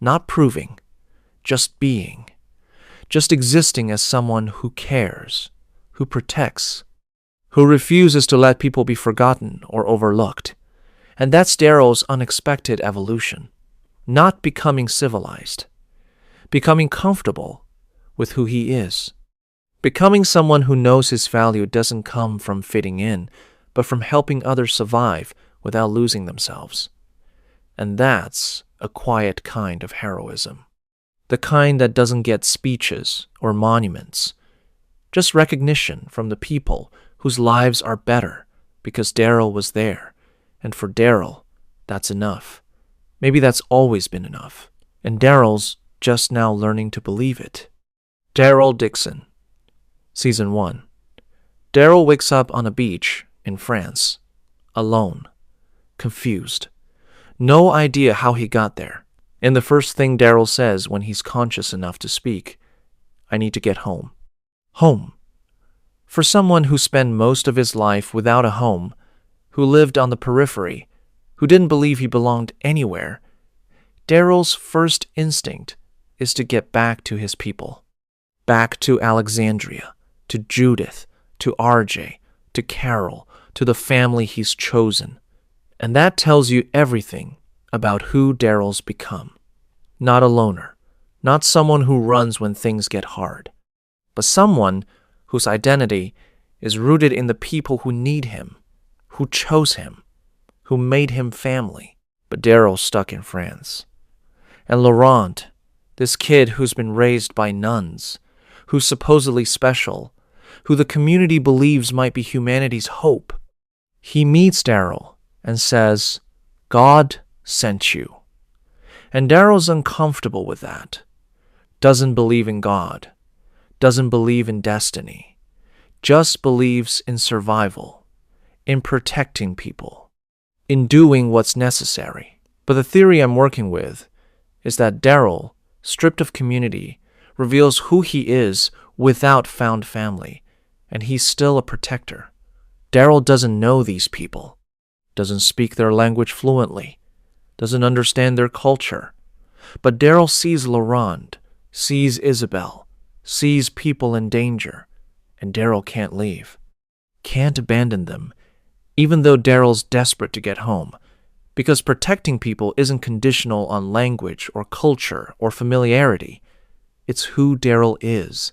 Not proving, just being. Just existing as someone who cares, who protects, who refuses to let people be forgotten or overlooked. And that's Daryl's unexpected evolution. Not becoming civilized. Becoming comfortable with who he is. Becoming someone who knows his value doesn't come from fitting in, but from helping others survive without losing themselves. And that's a quiet kind of heroism. The kind that doesn't get speeches or monuments. Just recognition from the people whose lives are better because Daryl was there. And for Daryl, that's enough. Maybe that's always been enough. And Daryl's just now learning to believe it. Daryl Dixon, Season 1. Daryl wakes up on a beach in France, alone, confused. No idea how he got there. And the first thing Daryl says when he's conscious enough to speak, I need to get home. Home. For someone who spent most of his life without a home, who lived on the periphery, who didn't believe he belonged anywhere, Daryl's first instinct is to get back to his people. Back to Alexandria, to Judith, to RJ, to Carol, to the family he's chosen. And that tells you everything about who Daryl's become. Not a loner, not someone who runs when things get hard, but someone whose identity is rooted in the people who need him, who chose him, who made him family. But Daryl's stuck in France. And Laurent, this kid who's been raised by nuns, who's supposedly special, who the community believes might be humanity's hope, he meets Daryl and says, God sent you. And Daryl's uncomfortable with that. Doesn't believe in God. Doesn't believe in destiny. Just believes in survival. In protecting people. In doing what's necessary. But the theory I'm working with is that Daryl, stripped of community, reveals who he is without found family. And he's still a protector. Daryl doesn't know these people. Doesn't speak their language fluently. Doesn't understand their culture. But Daryl sees Laurent, sees Isabel, sees people in danger, and Daryl can't leave. Can't abandon them, even though Daryl's desperate to get home, because protecting people isn't conditional on language or culture or familiarity. It's who Daryl is,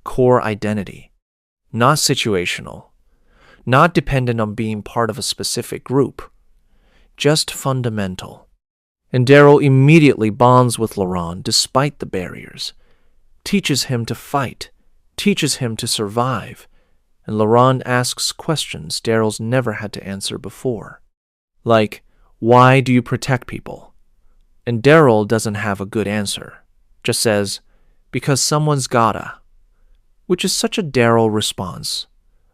core identity, not situational, not dependent on being part of a specific group, just fundamental. And Daryl immediately bonds with Laurent despite the barriers, teaches him to fight, teaches him to survive, and Laurent asks questions Daryl's never had to answer before. Like, why do you protect people? And Daryl doesn't have a good answer, just says, because someone's gotta, which is such a Daryl response.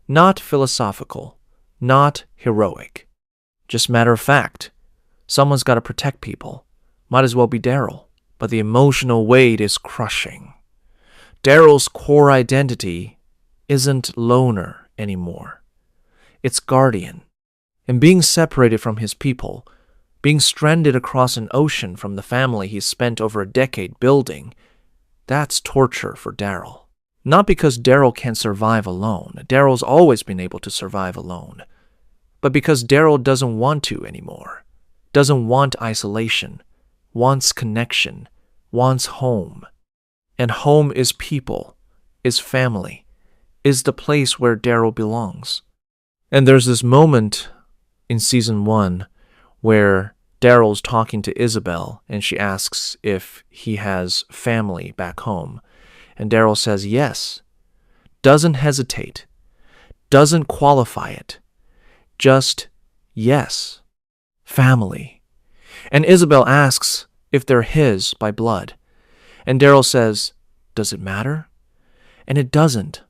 Not philosophical, not heroic. Just matter of fact. Someone's got to protect people. Might as well be Daryl. But the emotional weight is crushing. Daryl's core identity isn't loner anymore. It's guardian. And being separated from his people, being stranded across an ocean from the family he's spent over a decade building, that's torture for Daryl. Not because Daryl can't survive alone. Daryl's always been able to survive alone. But because Daryl doesn't want to anymore. Doesn't want isolation. Wants connection. Wants home. And home is people. Is family. Is the place where Daryl belongs. And there's this moment in season 1 where Daryl's talking to Isabel and she asks if he has family back home. And Daryl says yes, doesn't hesitate, doesn't qualify it, just yes, family. And Isabel asks if they're his by blood. And Daryl says, does it matter? And it doesn't,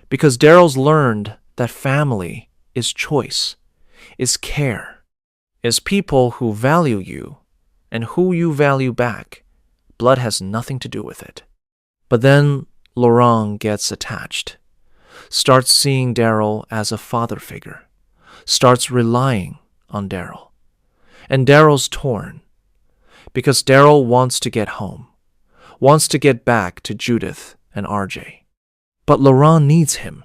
because Daryl's learned that family is choice, is care, is people who value you and who you value back. Blood has nothing to do with it. But then Laurent gets attached, starts seeing Daryl as a father figure, starts relying on Daryl. And Daryl's torn, because Daryl wants to get home, wants to get back to Judith and RJ. But Laurent needs him.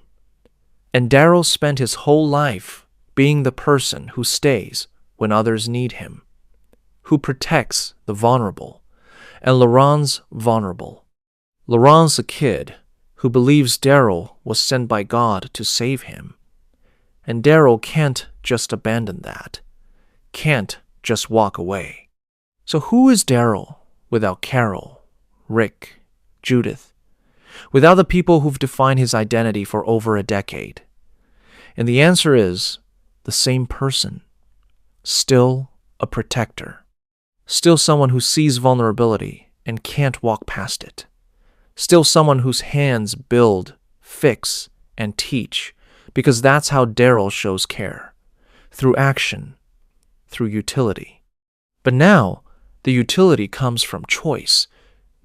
And Daryl spent his whole life being the person who stays when others need him, who protects the vulnerable, and Laurent's vulnerable. Laurent's a kid who believes Daryl was sent by God to save him. And Daryl can't just abandon that, can't just walk away. So who is Daryl without Carol, Rick, Judith, without the people who've defined his identity for over a decade? And the answer is the same person, still a protector, still someone who sees vulnerability and can't walk past it. Still someone whose hands build, fix, and teach, because that's how Daryl shows care, through action, through utility. But now, the utility comes from choice,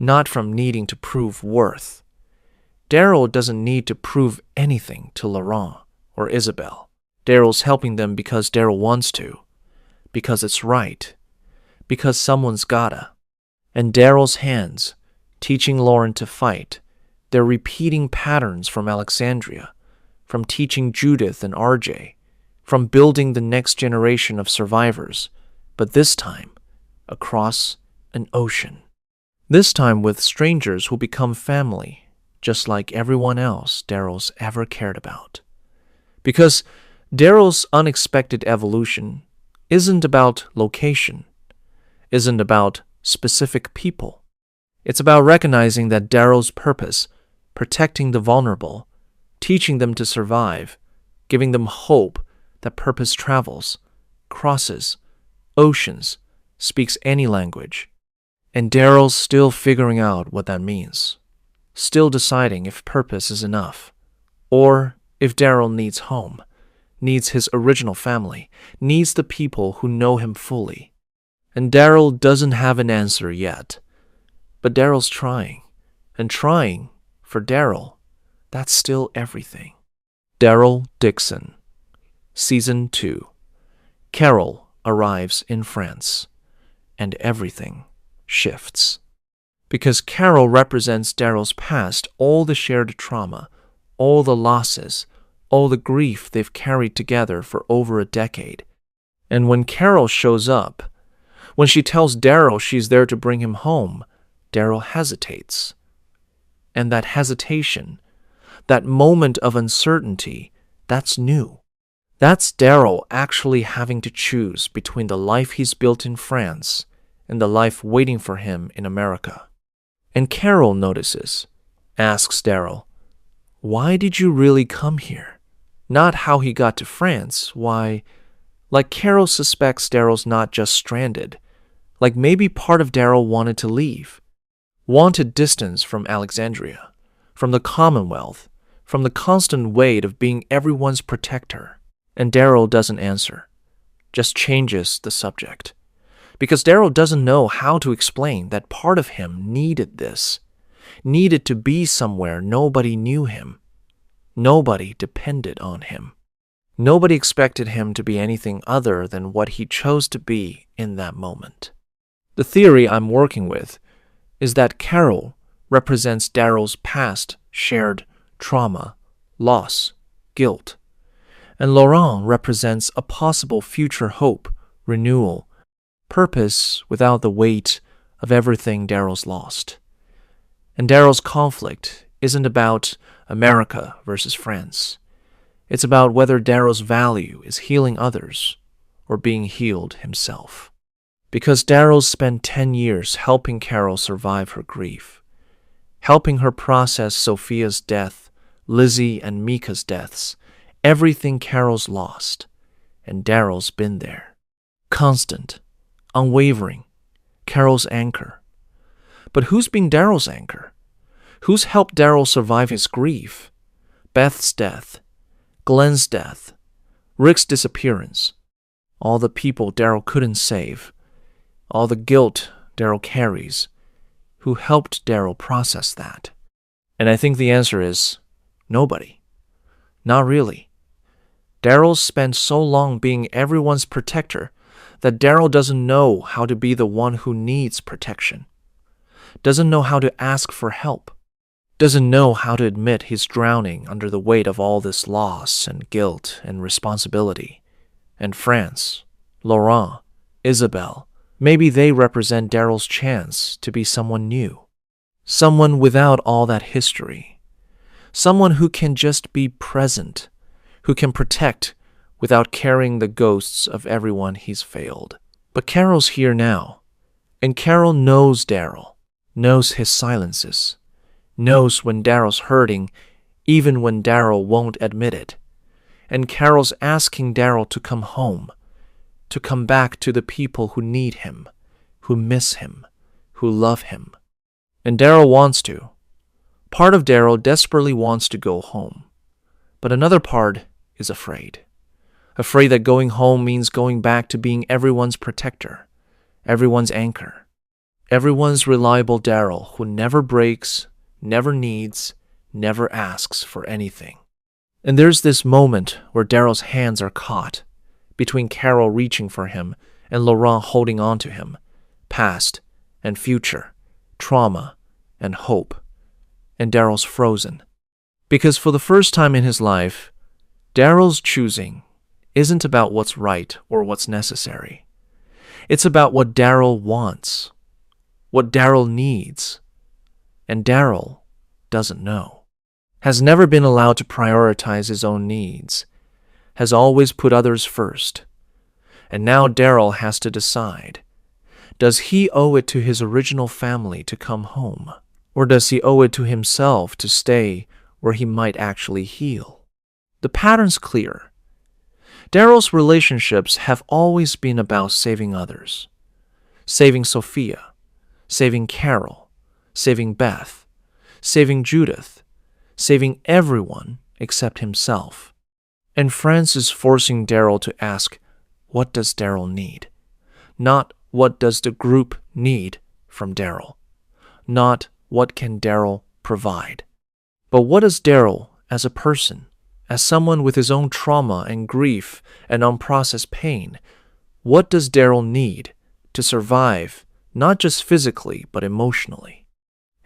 not from needing to prove worth. Daryl doesn't need to prove anything to Laurent or Isabel. Daryl's helping them because Daryl wants to, because it's right, because someone's gotta. And Daryl's hands, teaching Lauren to fight, they're repeating patterns from Alexandria, from teaching Judith and RJ, from building the next generation of survivors, but this time across an ocean. This time with strangers who become family, just like everyone else Daryl's ever cared about. Because Daryl's unexpected evolution isn't about location, isn't about specific people. It's about recognizing that Daryl's purpose, protecting the vulnerable, teaching them to survive, giving them hope that purpose travels, crosses, oceans, speaks any language. And Daryl's still figuring out what that means, still deciding if purpose is enough, or if Daryl needs home, needs his original family, needs the people who know him fully. And Daryl doesn't have an answer yet. But Daryl's trying, and trying, for Daryl, that's still everything. Daryl Dixon, Season 2. Carol arrives in France, and everything shifts. Because Carol represents Daryl's past, all the shared trauma, all the losses, all the grief they've carried together for over a decade. And when Carol shows up, when she tells Daryl she's there to bring him home, Daryl hesitates. And that hesitation, that moment of uncertainty, that's new. That's Daryl actually having to choose between the life he's built in France and the life waiting for him in America. And Carol notices, asks Daryl, "Why did you really come here?" Not how he got to France, why. Like Carol suspects Daryl's not just stranded, like maybe part of Daryl wanted to leave, wanted distance from Alexandria, from the Commonwealth, from the constant weight of being everyone's protector. And Daryl doesn't answer, just changes the subject. Because Daryl doesn't know how to explain that part of him needed this, needed to be somewhere nobody knew him. Nobody depended on him. Nobody expected him to be anything other than what he chose to be in that moment. The theory I'm working with is that Carol represents Daryl's past shared trauma, loss, guilt, and Laurent represents a possible future hope, renewal, purpose without the weight of everything Daryl's lost. And Daryl's conflict isn't about America versus France. It's about whether Daryl's value is healing others or being healed himself. Because Daryl spent 10 years helping Carol survive her grief, helping her process Sophia's death, Lizzie and Mika's deaths, everything Carol's lost, and Daryl's been there. Constant, unwavering, Carol's anchor. But who's been Daryl's anchor? Who's helped Daryl survive his grief? Beth's death, Glenn's death, Rick's disappearance, all the people Daryl couldn't save, all the guilt Daryl carries. Who helped Daryl process that? And I think the answer is nobody. Not really. Daryl spent so long being everyone's protector that Daryl doesn't know how to be the one who needs protection, doesn't know how to ask for help, doesn't know how to admit he's drowning under the weight of all this loss and guilt and responsibility. And France, Laurent, Isabel, maybe they represent Daryl's chance to be someone new, someone without all that history, someone who can just be present, who can protect without carrying the ghosts of everyone he's failed. But Carol's here now, and Carol knows Daryl, knows his silences, knows when Daryl's hurting, even when Daryl won't admit it. And Carol's asking Daryl to come home, to come back to the people who need him, who miss him, who love him. And Daryl wants to. Part of Daryl desperately wants to go home, but another part is afraid. Afraid that going home means going back to being everyone's protector, everyone's anchor, everyone's reliable Daryl who never breaks, never needs, never asks for anything. And there's this moment where Daryl's hands are caught, between Carol reaching for him and Laurent holding on to him, past and future, trauma and hope. And Daryl's frozen. Because for the first time in his life, Daryl's choosing isn't about what's right or what's necessary. It's about what Daryl wants, what Daryl needs. And Daryl doesn't know, has never been allowed to prioritize his own needs, has always put others first. And now Daryl has to decide, does he owe it to his original family to come home? Or does he owe it to himself to stay where he might actually heal? The pattern's clear. Daryl's relationships have always been about saving others. Saving Sophia, saving Carol, saving Beth, saving Judith, saving everyone except himself. And France is forcing Daryl to ask, what does Daryl need? Not what does the group need from Daryl? Not what can Daryl provide? But what does Daryl, as a person, as someone with his own trauma and grief and unprocessed pain, what does Daryl need to survive, not just physically, but emotionally?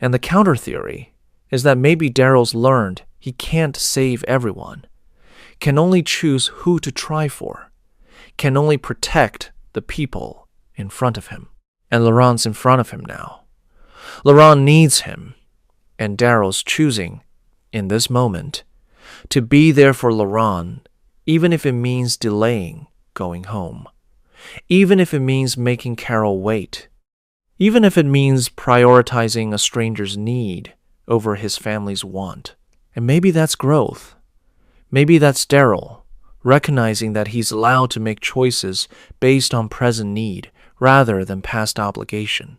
And the counter theory is that maybe Daryl's learned he can't save everyone, can only choose who to try for, can only protect the people in front of him. And Laurent's in front of him now. Laurent needs him, and Daryl's choosing, in this moment, to be there for Laurent, even if it means delaying going home, even if it means making Carol wait, even if it means prioritizing a stranger's need over his family's want. And maybe that's growth. Maybe that's Daryl, recognizing that he's allowed to make choices based on present need rather than past obligation.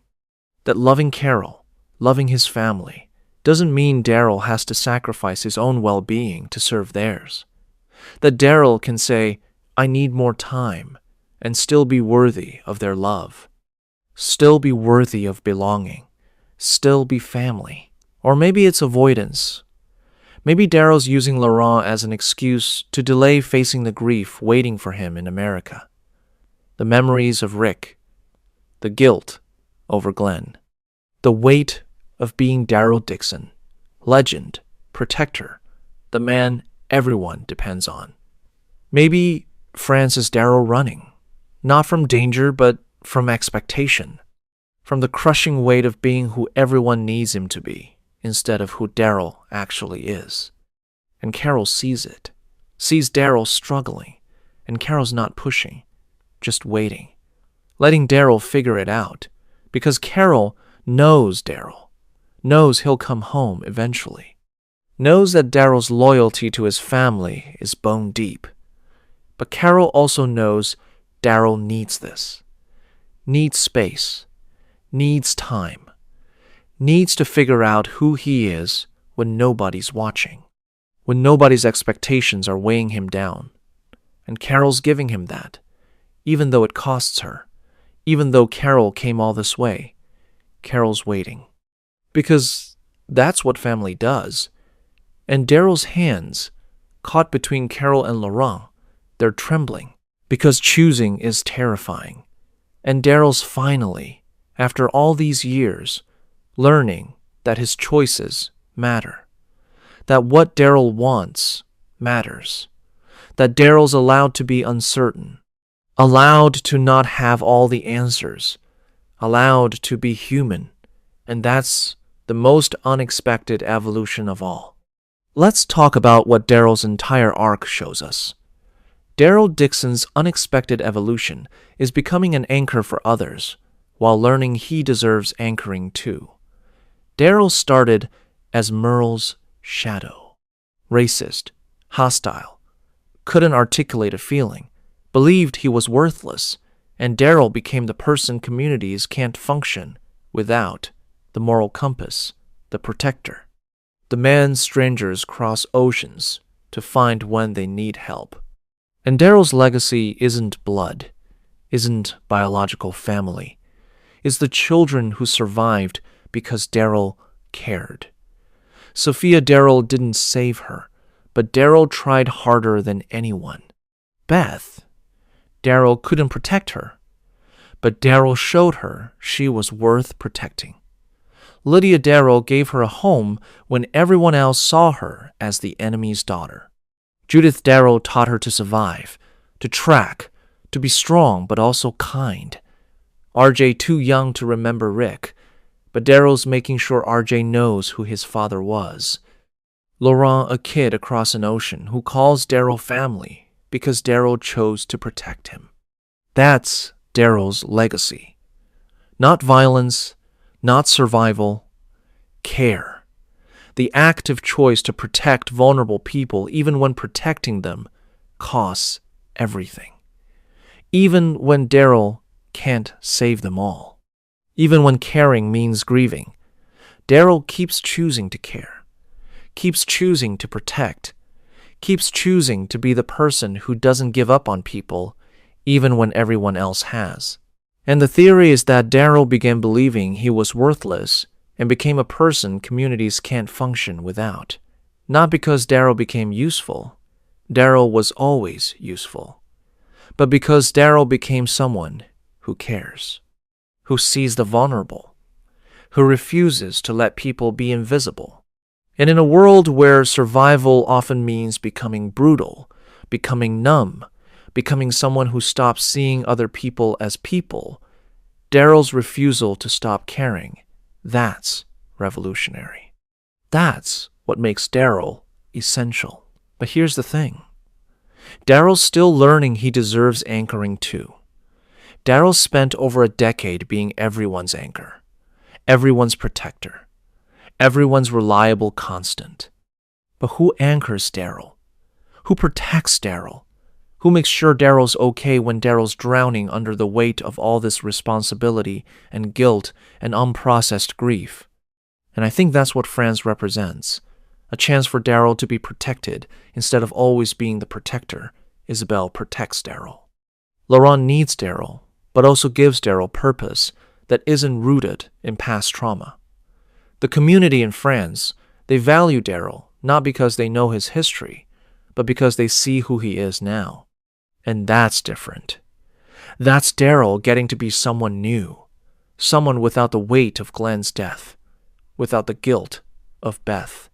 That loving Carol, loving his family, doesn't mean Daryl has to sacrifice his own well-being to serve theirs. That Daryl can say, I need more time, and still be worthy of their love. Still be worthy of belonging. Still be family. Or maybe it's avoidance. Maybe Daryl's using Laurent as an excuse to delay facing the grief waiting for him in America. The memories of Rick. The guilt over Glenn. The weight of being Daryl Dixon. Legend. Protector. The man everyone depends on. Maybe France is Daryl running. Not from danger, but from expectation. From the crushing weight of being who everyone needs him to be, instead of who Daryl actually is. And Carol sees it. Sees Daryl struggling. And Carol's not pushing. Just waiting. Letting Daryl figure it out. Because Carol knows Daryl. Knows he'll come home eventually. Knows that Daryl's loyalty to his family is bone deep. But Carol also knows Daryl needs this. Needs space. Needs time. Needs to figure out who he is when nobody's watching. When nobody's expectations are weighing him down. And Carol's giving him that, even though it costs her. Even though Carol came all this way. Carol's waiting. Because that's what family does. And Daryl's hands, caught between Carol and Laurent, they're trembling. Because choosing is terrifying. And Daryl's finally, after all these years, learning that his choices matter. That what Daryl wants matters. That Daryl's allowed to be uncertain. Allowed to not have all the answers. Allowed to be human. And that's the most unexpected evolution of all. Let's talk about what Daryl's entire arc shows us. Daryl Dixon's unexpected evolution is becoming an anchor for others, while learning he deserves anchoring too. Daryl started as Merle's shadow. Racist, hostile, couldn't articulate a feeling, believed he was worthless, and Daryl became the person communities can't function without, the moral compass, the protector. The man strangers cross oceans to find when they need help. And Daryl's legacy isn't blood, isn't biological family. It's the children who survived because Daryl cared. Sophia Daryl didn't save her, but Daryl tried harder than anyone. Beth, Daryl couldn't protect her, but Daryl showed her she was worth protecting. Lydia Daryl gave her a home when everyone else saw her as the enemy's daughter. Judith Daryl taught her to survive, to track, to be strong but also kind. RJ too young to remember Rick, but Daryl's making sure RJ knows who his father was. Laurent a kid across an ocean who calls Daryl family because Daryl chose to protect him. That's Daryl's legacy. Not violence, not survival, care. The active choice to protect vulnerable people even when protecting them costs everything. Even when Daryl can't save them all. Even when caring means grieving, Daryl keeps choosing to care, keeps choosing to protect, keeps choosing to be the person who doesn't give up on people even when everyone else has. And the theory is that Daryl began believing he was worthless and became a person communities can't function without. Not because Daryl became useful. Daryl was always useful. But because Daryl became someone who cares, who sees the vulnerable, who refuses to let people be invisible. And in a world where survival often means becoming brutal, becoming numb, becoming someone who stops seeing other people as people, Daryl's refusal to stop caring, that's revolutionary. That's what makes Daryl essential. But here's the thing. Daryl's still learning he deserves anchoring too. Daryl spent over a decade being everyone's anchor, everyone's protector, everyone's reliable constant. But who anchors Daryl? Who protects Daryl? Who makes sure Daryl's okay when Daryl's drowning under the weight of all this responsibility and guilt and unprocessed grief? And I think that's what Franz represents. A chance for Daryl to be protected instead of always being the protector. Isabel protects Daryl. Laurent needs Daryl, but also gives Daryl purpose that isn't rooted in past trauma. The community in France, they value Daryl not because they know his history, but because they see who he is now. And that's different. That's Daryl getting to be someone new, someone without the weight of Glenn's death, without the guilt of Beth,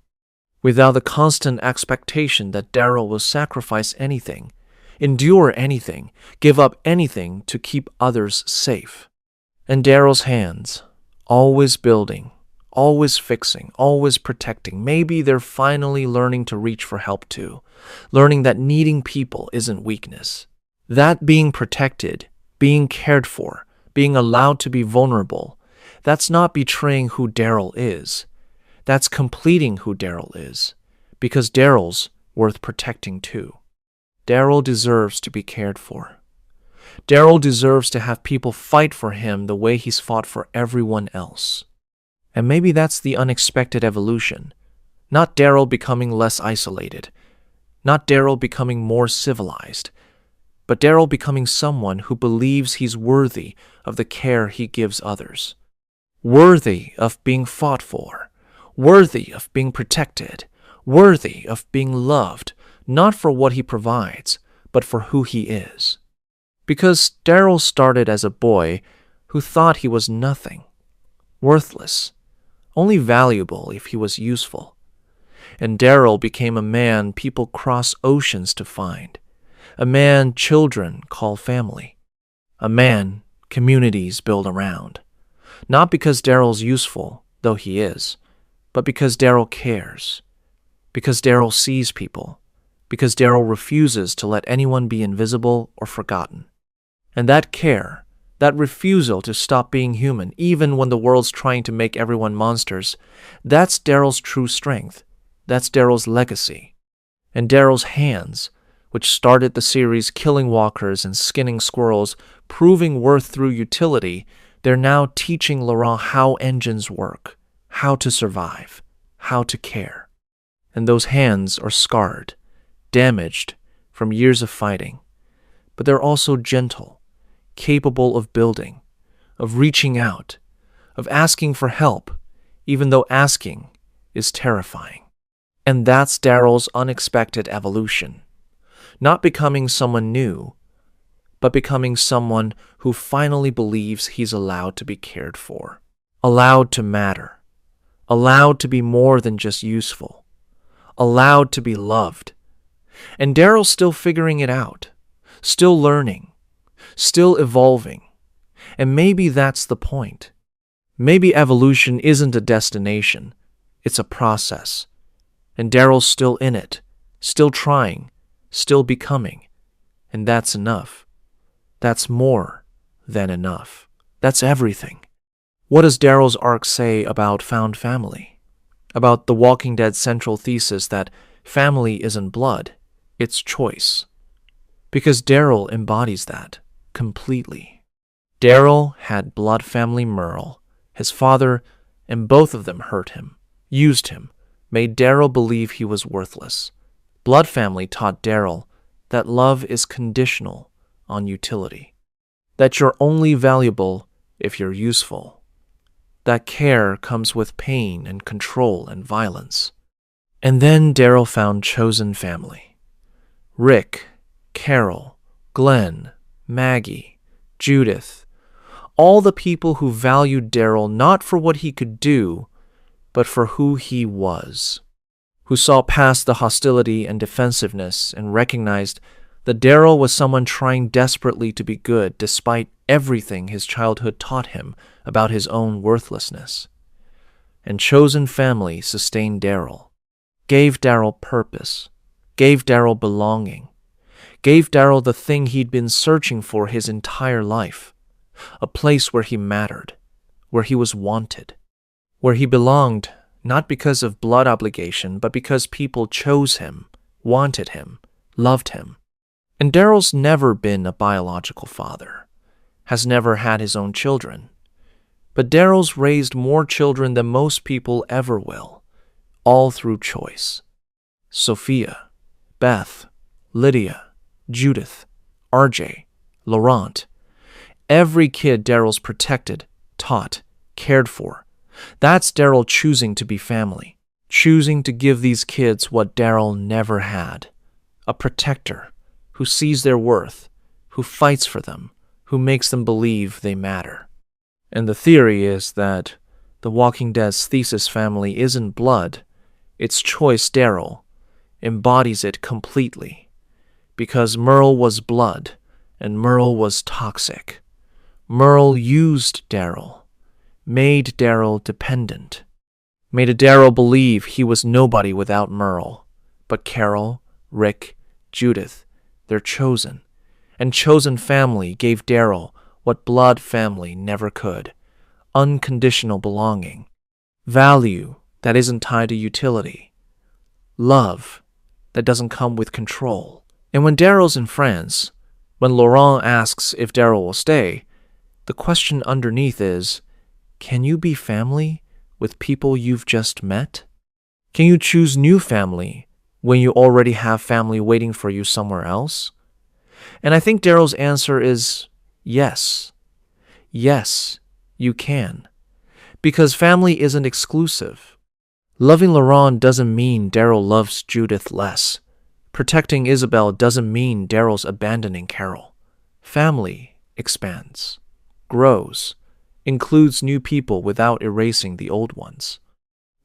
without the constant expectation that Daryl will sacrifice anything, endure anything, give up anything to keep others safe. And Daryl's hands, always building, always fixing, always protecting. Maybe they're finally learning to reach for help too, learning that needing people isn't weakness. That being protected, being cared for, being allowed to be vulnerable, that's not betraying who Daryl is. That's completing who Daryl is, because Daryl's worth protecting too. Daryl deserves to be cared for. Daryl deserves to have people fight for him the way he's fought for everyone else. And maybe that's the unexpected evolution. Not Daryl becoming less isolated. Not Daryl becoming more civilized. But Daryl becoming someone who believes he's worthy of the care he gives others. Worthy of being fought for. Worthy of being protected. Worthy of being loved, not for what he provides, but for who he is. Because Daryl started as a boy who thought he was nothing, worthless, only valuable if he was useful. And Daryl became a man people cross oceans to find, a man children call family, a man communities build around. Not because Daryl's useful, though he is, but because Daryl cares, because Daryl sees people, because Daryl refuses to let anyone be invisible or forgotten. And that care, that refusal to stop being human, even when the world's trying to make everyone monsters, that's Daryl's true strength. That's Daryl's legacy. And Daryl's hands, which started the series killing walkers and skinning squirrels, proving worth through utility, they're now teaching Laurent how engines work, how to survive, how to care. And those hands are scarred, damaged from years of fighting, but they're also gentle, capable of building, of reaching out, of asking for help, even though asking is terrifying. And that's Daryl's unexpected evolution. Not becoming someone new, but becoming someone who finally believes he's allowed to be cared for, allowed to matter, allowed to be more than just useful, allowed to be loved. And Daryl's still figuring it out, still learning, still evolving. And maybe that's the point. Maybe evolution isn't a destination, it's a process. And Daryl's still in it, still trying, still becoming. And that's enough. That's more than enough. That's everything. What does Daryl's arc say about found family? About The Walking Dead central thesis that family isn't blood, it's choice. Because Daryl embodies that completely. Daryl had blood family Merle, his father, and both of them hurt him, used him, made Daryl believe he was worthless. Blood family taught Daryl that love is conditional on utility, that you're only valuable if you're useful, that care comes with pain and control and violence. And then Daryl found chosen family. Rick, Carol, Glenn, Maggie, Judith, All the people who valued Daryl not for what he could do, but for who he was. Who saw past the hostility and defensiveness and recognized that Daryl was someone trying desperately to be good despite everything his childhood taught him about his own worthlessness. And chosen family sustained Daryl, gave Daryl purpose, gave Daryl belonging, gave Daryl the thing he'd been searching for his entire life, a place where he mattered, where he was wanted, where he belonged not because of blood obligation, but because people chose him, wanted him, loved him. And Daryl's never been a biological father, has never had his own children. But Daryl's raised more children than most people ever will, all through choice. Sophia, Beth, Lydia, Judith, RJ, Laurent. Every kid Daryl's protected, taught, cared for. That's Daryl choosing to be family, choosing to give these kids what Daryl never had. A protector who sees their worth, who fights for them, who makes them believe they matter. And the theory is that The Walking Dead's Thesis family isn't blood, it's choice. Daryl embodies it completely. Because Merle was blood, and Merle was toxic. Merle used Daryl, made Daryl dependent, made Daryl believe he was nobody without Merle. But Carol, Rick, Judith, they're chosen. And chosen family gave Daryl what blood family never could. Unconditional belonging. Value that isn't tied to utility. Love that doesn't come with control. And when Daryl's in France, when Laurent asks if Daryl will stay, the question underneath is, can you be family with people you've just met? Can you choose new family when you already have family waiting for you somewhere else? And I think Daryl's answer is yes. Yes, you can. Because family isn't exclusive. Loving Laurent doesn't mean Daryl loves Judith less. Protecting Isabel doesn't mean Daryl's abandoning Carol. Family expands, grows, includes new people without erasing the old ones.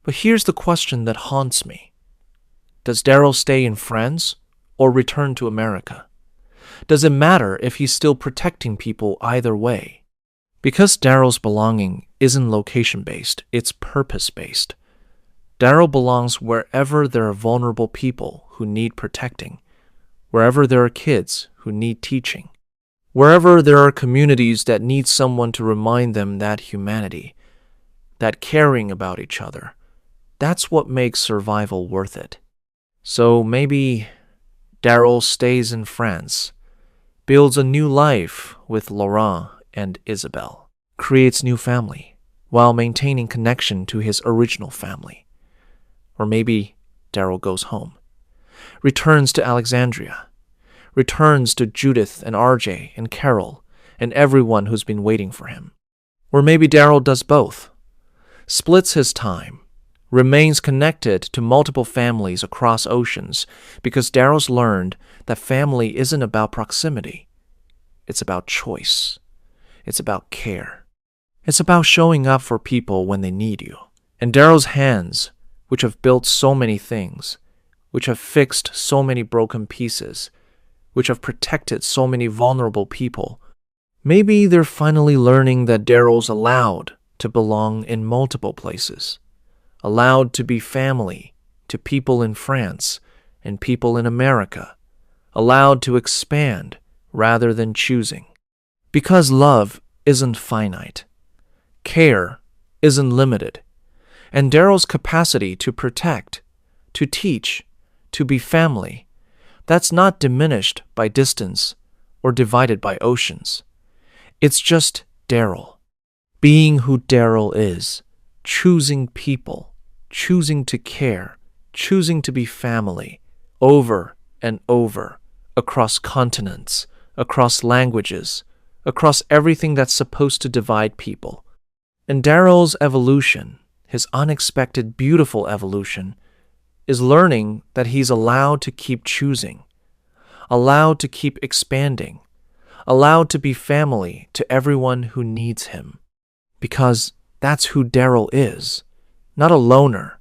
But here's the question that haunts me. Does Daryl stay in France or return to America? Does it matter if he's still protecting people either way? Because Daryl's belonging isn't location-based, it's purpose-based. Daryl belongs wherever there are vulnerable people who need protecting, wherever there are kids who need teaching, wherever there are communities that need someone to remind them that humanity, that caring about each other, that's what makes survival worth it. So maybe Daryl stays in France, builds a new life with Laurent and Isabel, creates new family while maintaining connection to his original family. Or maybe Daryl goes home, returns to Alexandria, returns to Judith and RJ and Carol and everyone who's been waiting for him. Or maybe Daryl does both, splits his time, remains connected to multiple families across oceans because Daryl's learned that family isn't about proximity. It's about choice. It's about care. It's about showing up for people when they need you. And Daryl's hands, which have built so many things, which have fixed so many broken pieces, which have protected so many vulnerable people, maybe they're finally learning that Daryl's allowed to belong in multiple places, allowed to be family to people in France and people in America, allowed to expand rather than choosing. Because love isn't finite, care isn't limited, and Daryl's capacity to protect, to teach, to be family, that's not diminished by distance or divided by oceans. It's just Daryl, being who Daryl is, choosing people, choosing to care, choosing to be family, over and over, across continents, across languages, across everything that's supposed to divide people. And Daryl's evolution, his unexpected, beautiful evolution, is learning that he's allowed to keep choosing, allowed to keep expanding, allowed to be family to everyone who needs him. Because that's who Daryl is. Not a loner,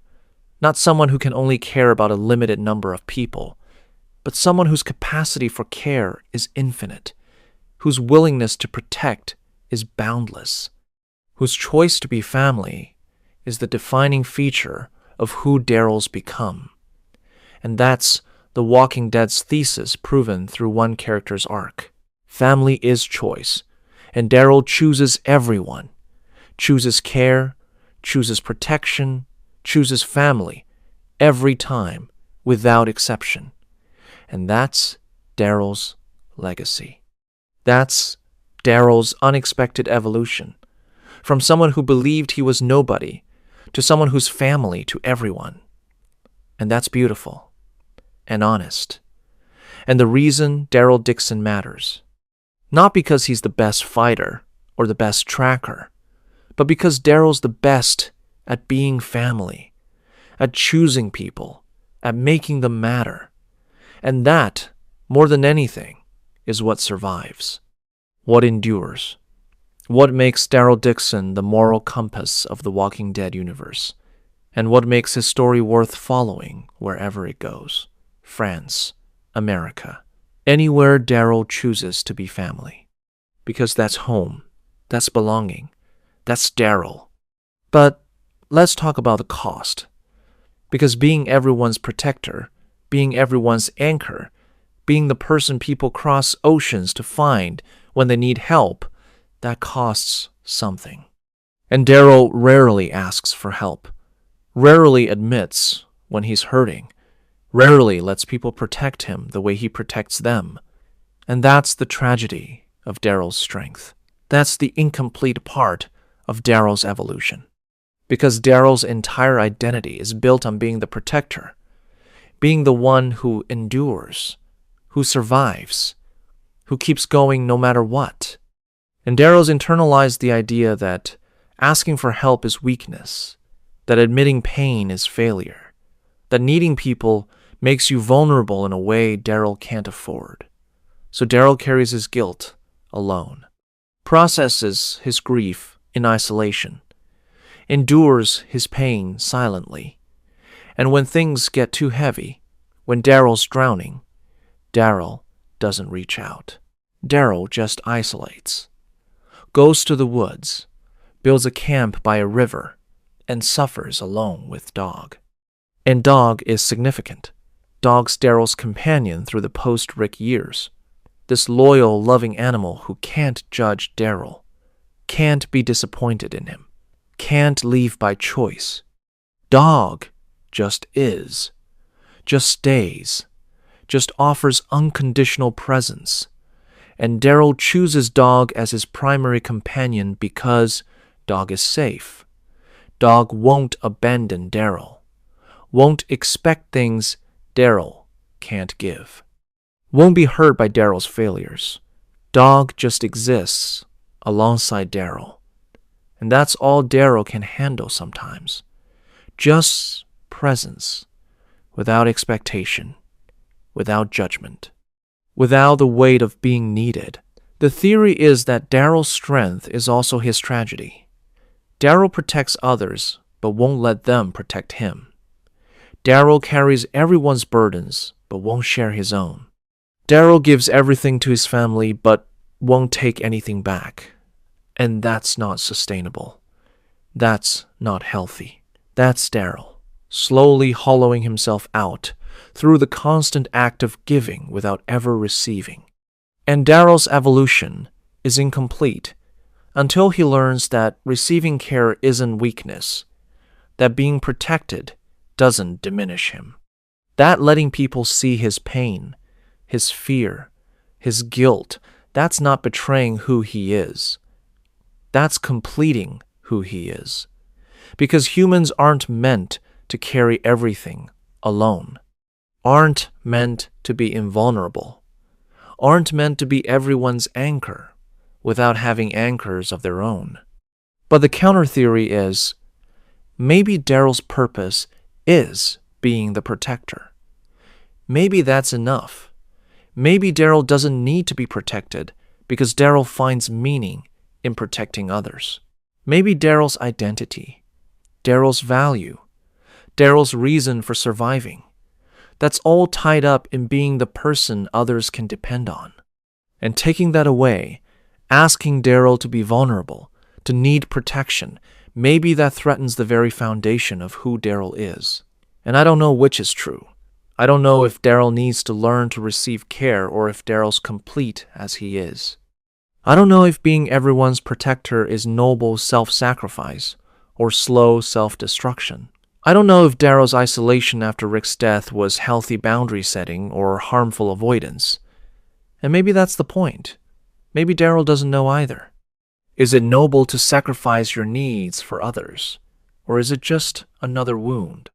not someone who can only care about a limited number of people, but someone whose capacity for care is infinite, whose willingness to protect is boundless, whose choice to be family is the defining feature of who Daryl's become. And that's The Walking Dead's thesis proven through one character's arc. Family is choice, and Daryl chooses everyone, chooses care, chooses protection, chooses family, every time, without exception. And that's Daryl's legacy. That's Daryl's unexpected evolution, from someone who believed he was nobody to someone who's family to everyone. And that's beautiful and honest. And the reason Daryl Dixon matters, not because he's the best fighter or the best tracker, but because Daryl's the best at being family, at choosing people, at making them matter. And that, more than anything, is what survives, what endures, what makes Daryl Dixon the moral compass of the Walking Dead universe, and what makes his story worth following wherever it goes. France, America, anywhere Daryl chooses to be family. Because that's home, that's belonging, that's Daryl. But let's talk about the cost. Because being everyone's protector, being everyone's anchor, being the person people cross oceans to find when they need help, that costs something. And Daryl rarely asks for help, rarely admits when he's hurting, rarely lets people protect him the way he protects them. And that's the tragedy of Daryl's strength. That's the incomplete part of Daryl's evolution. Because Daryl's entire identity is built on being the protector, being the one who endures, who survives, who keeps going no matter what. And Daryl's internalized the idea that asking for help is weakness, that admitting pain is failure, that needing people makes you vulnerable in a way Daryl can't afford. So Daryl carries his guilt alone, processes his grief in isolation, endures his pain silently. And when things get too heavy, when Daryl's drowning, Daryl doesn't reach out. Daryl just isolates, goes to the woods, builds a camp by a river, and suffers alone with Dog. And Dog is significant. Dog's Daryl's companion through the post-Rick years. This loyal, loving animal who can't judge Daryl, can't be disappointed in him, can't leave by choice. Dog just is, just stays, just offers unconditional presence. And Daryl chooses Dog as his primary companion because Dog is safe. Dog won't abandon Daryl, won't expect things Daryl can't give, won't be hurt by Daryl's failures. Dog just exists alongside Daryl. And that's all Daryl can handle sometimes. Just presence, without expectation, without judgment, without the weight of being needed. The theory is that Daryl's strength is also his tragedy. Daryl protects others, but won't let them protect him. Daryl carries everyone's burdens, but won't share his own. Daryl gives everything to his family, but won't take anything back. And that's not sustainable. That's not healthy. That's Daryl, slowly hollowing himself out through the constant act of giving without ever receiving. And Daryl's evolution is incomplete until he learns that receiving care isn't weakness, that being protected doesn't diminish him, that letting people see his pain, his fear, his guilt, that's not betraying who he is. That's completing who he is. Because humans aren't meant to carry everything alone, aren't meant to be invulnerable, aren't meant to be everyone's anchor without having anchors of their own. But the counter theory is, maybe Daryl's purpose is being the protector. Maybe that's enough. Maybe Daryl doesn't need to be protected because Daryl finds meaning in protecting others. Maybe Daryl's identity, Daryl's value, Daryl's reason for surviving, that's all tied up in being the person others can depend on. And taking that away, asking Daryl to be vulnerable, to need protection, maybe that threatens the very foundation of who Daryl is. And I don't know which is true. I don't know if Daryl needs to learn to receive care or if Daryl's complete as he is. I don't know if being everyone's protector is noble self-sacrifice or slow self-destruction. I don't know if Daryl's isolation after Rick's death was healthy boundary setting or harmful avoidance. And maybe that's the point. Maybe Daryl doesn't know either. Is it noble to sacrifice your needs for others? Or is it just another wound?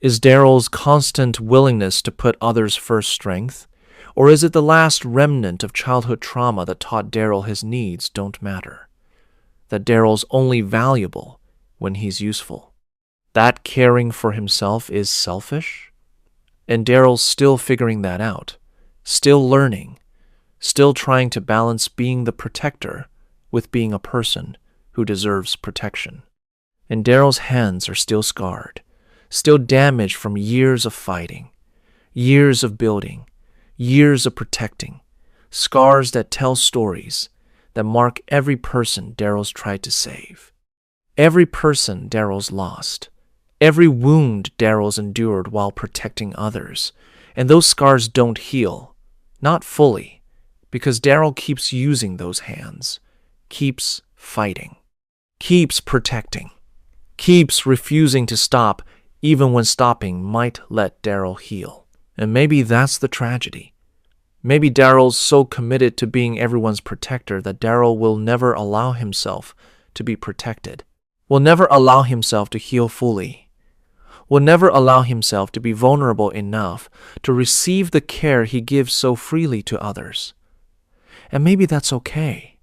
Is Daryl's constant willingness to put others first strength? Or is it the last remnant of childhood trauma that taught Daryl his needs don't matter? That Daryl's only valuable when he's useful? That caring for himself is selfish? And Daryl's still figuring that out, still learning, still trying to balance being the protector with being a person who deserves protection. And Daryl's hands are still scarred, still damaged from years of fighting, years of building, years of protecting, scars that tell stories that mark every person Daryl's tried to save, every person Daryl's lost, every wound Daryl's endured while protecting others. And those scars don't heal, not fully, because Daryl keeps using those hands, keeps fighting, keeps protecting, keeps refusing to stop even when stopping might let Daryl heal. And maybe that's the tragedy. Maybe Daryl's so committed to being everyone's protector that Daryl will never allow himself to be protected, will never allow himself to heal fully, will never allow himself to be vulnerable enough to receive the care he gives so freely to others. And maybe that's okay.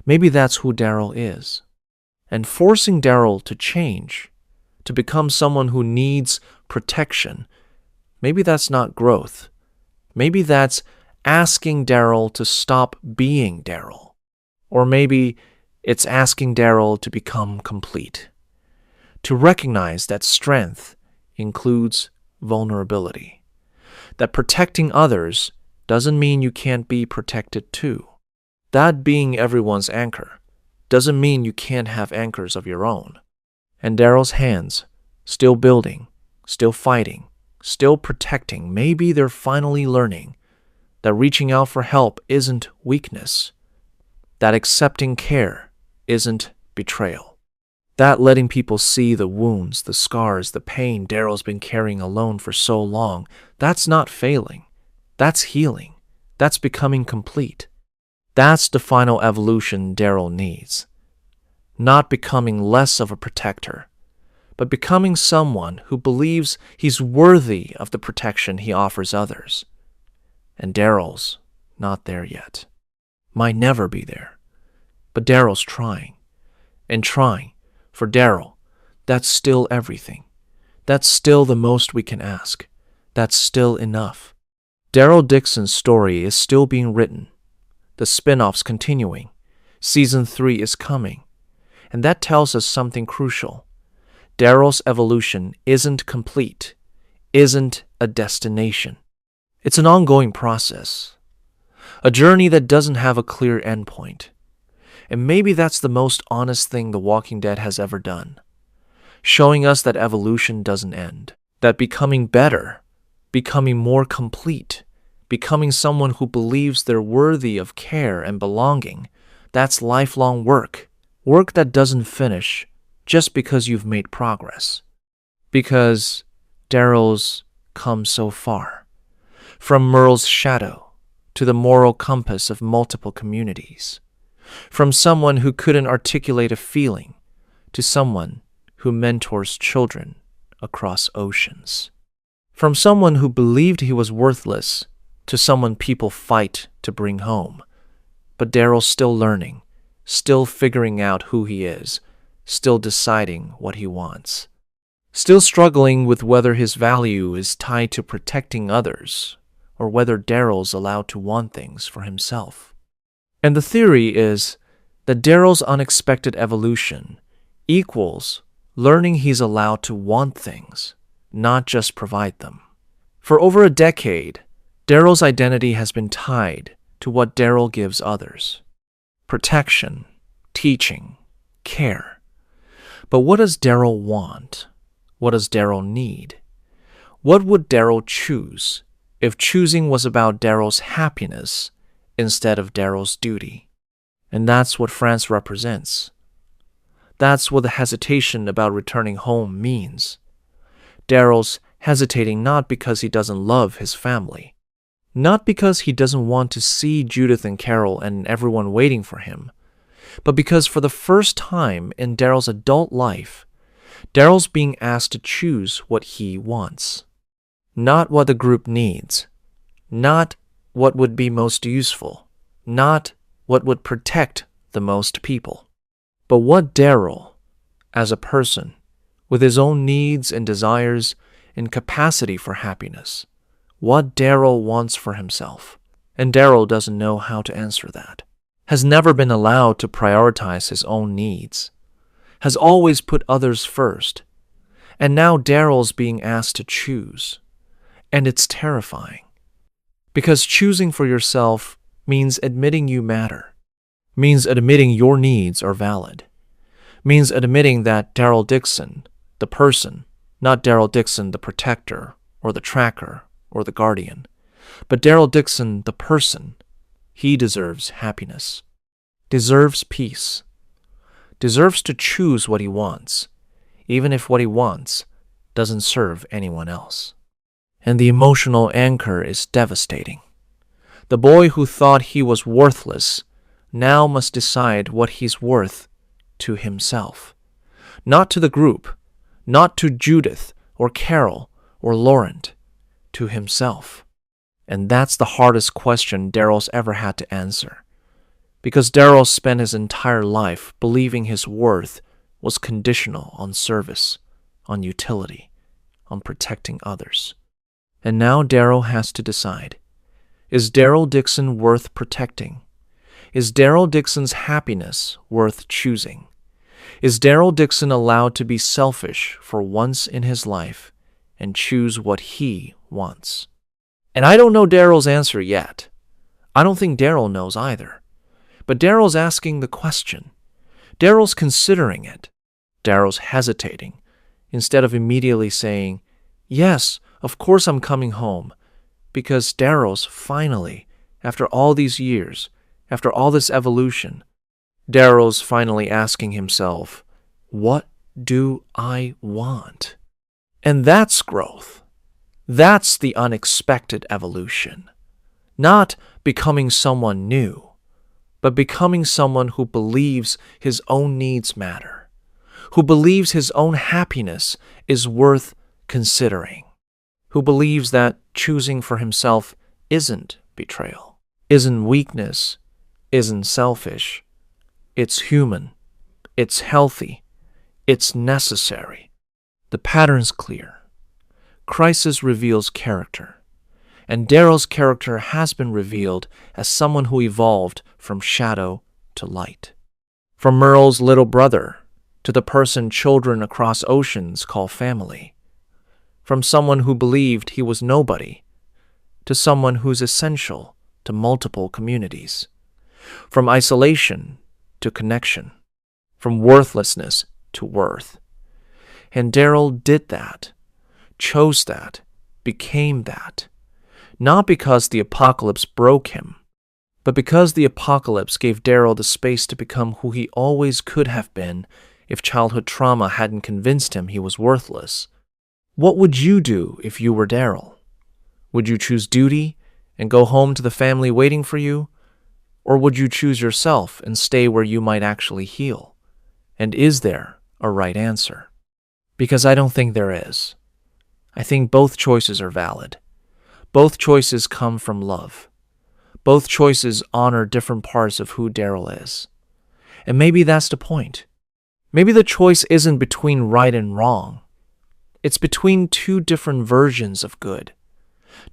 Maybe that's who Daryl is. And forcing Daryl to change, to become someone who needs protection, maybe that's not growth. Maybe that's asking Daryl to stop being Daryl. Or maybe it's asking Daryl to become complete, to recognize that strength includes vulnerability, that protecting others doesn't mean you can't be protected too, that being everyone's anchor doesn't mean you can't have anchors of your own. And Daryl's hands, still building, still fighting, still protecting, maybe they're finally learning that reaching out for help isn't weakness, that accepting care isn't betrayal, that letting people see the wounds, the scars, the pain Daryl's been carrying alone for so long, that's not failing, that's healing, that's becoming complete. That's the final evolution Daryl needs. Not becoming less of a protector, but becoming someone who believes he's worthy of the protection he offers others. And Daryl's not there yet. Might never be there. But Daryl's trying. And trying. For Daryl, that's still everything. That's still the most we can ask. That's still enough. Daryl Dixon's story is still being written. The spin-off's continuing. Season 3 is coming. And that tells us something crucial. Daryl's evolution isn't complete, isn't a destination. It's an ongoing process, a journey that doesn't have a clear endpoint. And maybe that's the most honest thing The Walking Dead has ever done, showing us that evolution doesn't end, that becoming better, becoming more complete, becoming someone who believes they're worthy of care and belonging, that's lifelong work. Work that doesn't finish just because you've made progress. Because Daryl's come so far. From Merle's shadow to the moral compass of multiple communities. From someone who couldn't articulate a feeling to someone who mentors children across oceans. From someone who believed he was worthless to someone people fight to bring home. But Daryl's still learning, still figuring out who he is, still deciding what he wants, still struggling with whether his value is tied to protecting others or whether Daryl's allowed to want things for himself. And the theory is that Daryl's unexpected evolution equals learning he's allowed to want things, not just provide them. For over a decade, Daryl's identity has been tied to what Daryl gives others: protection, teaching, care. But what does Daryl want? What does Daryl need? What would Daryl choose if choosing was about Daryl's happiness instead of Daryl's duty? And that's what France represents. That's what the hesitation about returning home means. Daryl's hesitating not because he doesn't love his family, not because he doesn't want to see Judith and Carol and everyone waiting for him, but because for the first time in Daryl's adult life, Daryl's being asked to choose what he wants. Not what the group needs, not what would be most useful, not what would protect the most people, but what Daryl, as a person, with his own needs and desires and capacity for happiness, what Daryl wants for himself. And Daryl doesn't know how to answer that, has never been allowed to prioritize his own needs, has always put others first, and now Daryl's being asked to choose. And it's terrifying, because choosing for yourself means admitting you matter, means admitting your needs are valid, means admitting that Daryl Dixon, the person, not Daryl Dixon the protector or the tracker or the guardian, but Daryl Dixon the person, he deserves happiness, deserves peace, deserves to choose what he wants, even if what he wants doesn't serve anyone else. And the emotional anchor is devastating. The boy who thought he was worthless now must decide what he's worth to himself, not to the group, not to Judith or Carol or Laurent, to himself. And that's the hardest question Daryl's ever had to answer, because Daryl spent his entire life believing his worth was conditional on service, on utility, on protecting others. And now Daryl has to decide, is Daryl Dixon worth protecting? Is Daryl Dixon's happiness worth choosing? Is Daryl Dixon allowed to be selfish for once in his life and choose what he wants? And I don't know Daryl's answer yet. I don't think Daryl knows either. But Daryl's asking the question. Daryl's considering it. Daryl's hesitating, instead of immediately saying, yes, of course I'm coming home, because Daryl's finally, after all these years, after all this evolution, Daryl's finally asking himself, what do I want? And that's growth. That's the unexpected evolution. Not becoming someone new, but becoming someone who believes his own needs matter, who believes his own happiness is worth considering, who believes that choosing for himself isn't betrayal, isn't weakness, isn't selfish. It's human, it's healthy, it's necessary. The pattern's clear. Crisis reveals character, and Daryl's character has been revealed as someone who evolved from shadow to light. From Merle's little brother to the person children across oceans call family. From someone who believed he was nobody to someone who's essential to multiple communities. From isolation to connection. From worthlessness to worth. And Daryl did that, chose that, became that. Not because the apocalypse broke him, but because the apocalypse gave Daryl the space to become who he always could have been if childhood trauma hadn't convinced him he was worthless. What would you do if you were Daryl? Would you choose duty and go home to the family waiting for you? Or would you choose yourself and stay where you might actually heal? And is there a right answer? Because I don't think there is. I think both choices are valid. Both choices come from love. Both choices honor different parts of who Daryl is. And maybe that's the point. Maybe the choice isn't between right and wrong. It's between two different versions of good,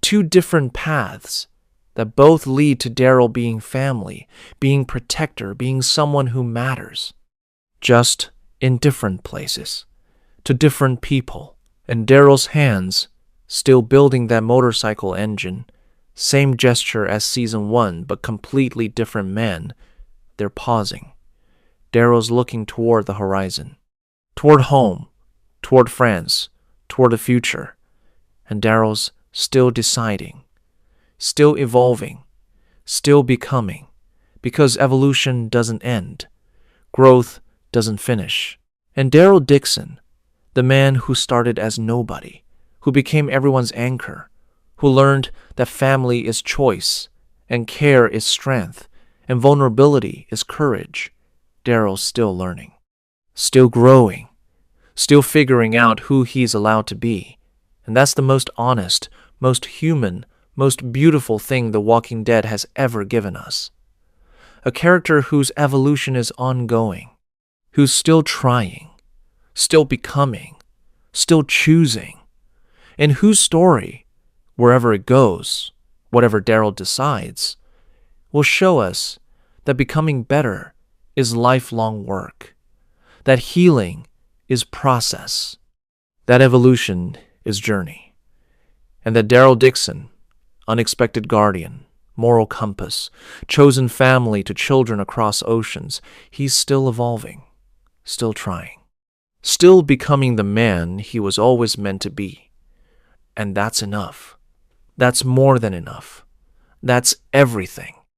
two different paths that both lead to Daryl being family, being protector, being someone who matters. Just in different places, to different people. And Daryl's hands, still building that motorcycle engine, same gesture as season 1, but completely different men. They're pausing. Daryl's looking toward the horizon, toward home, toward France, toward the future. And Daryl's still deciding, still evolving, still becoming, because evolution doesn't end. Growth doesn't finish. And Daryl Dixon, the man who started as nobody, who became everyone's anchor, who learned that family is choice, and care is strength, and vulnerability is courage. Daryl's still learning, still growing, still figuring out who he's allowed to be. And that's the most honest, most human, most beautiful thing The Walking Dead has ever given us. A character whose evolution is ongoing, who's still trying, still becoming, still choosing, and whose story, wherever it goes, whatever Daryl decides, will show us that becoming better is lifelong work, that healing is process, that evolution is journey, and that Daryl Dixon, unexpected guardian, moral compass, chosen family to children across oceans, he's still evolving, still trying, still becoming the man he was always meant to be. And that's enough. That's more than enough. That's everything.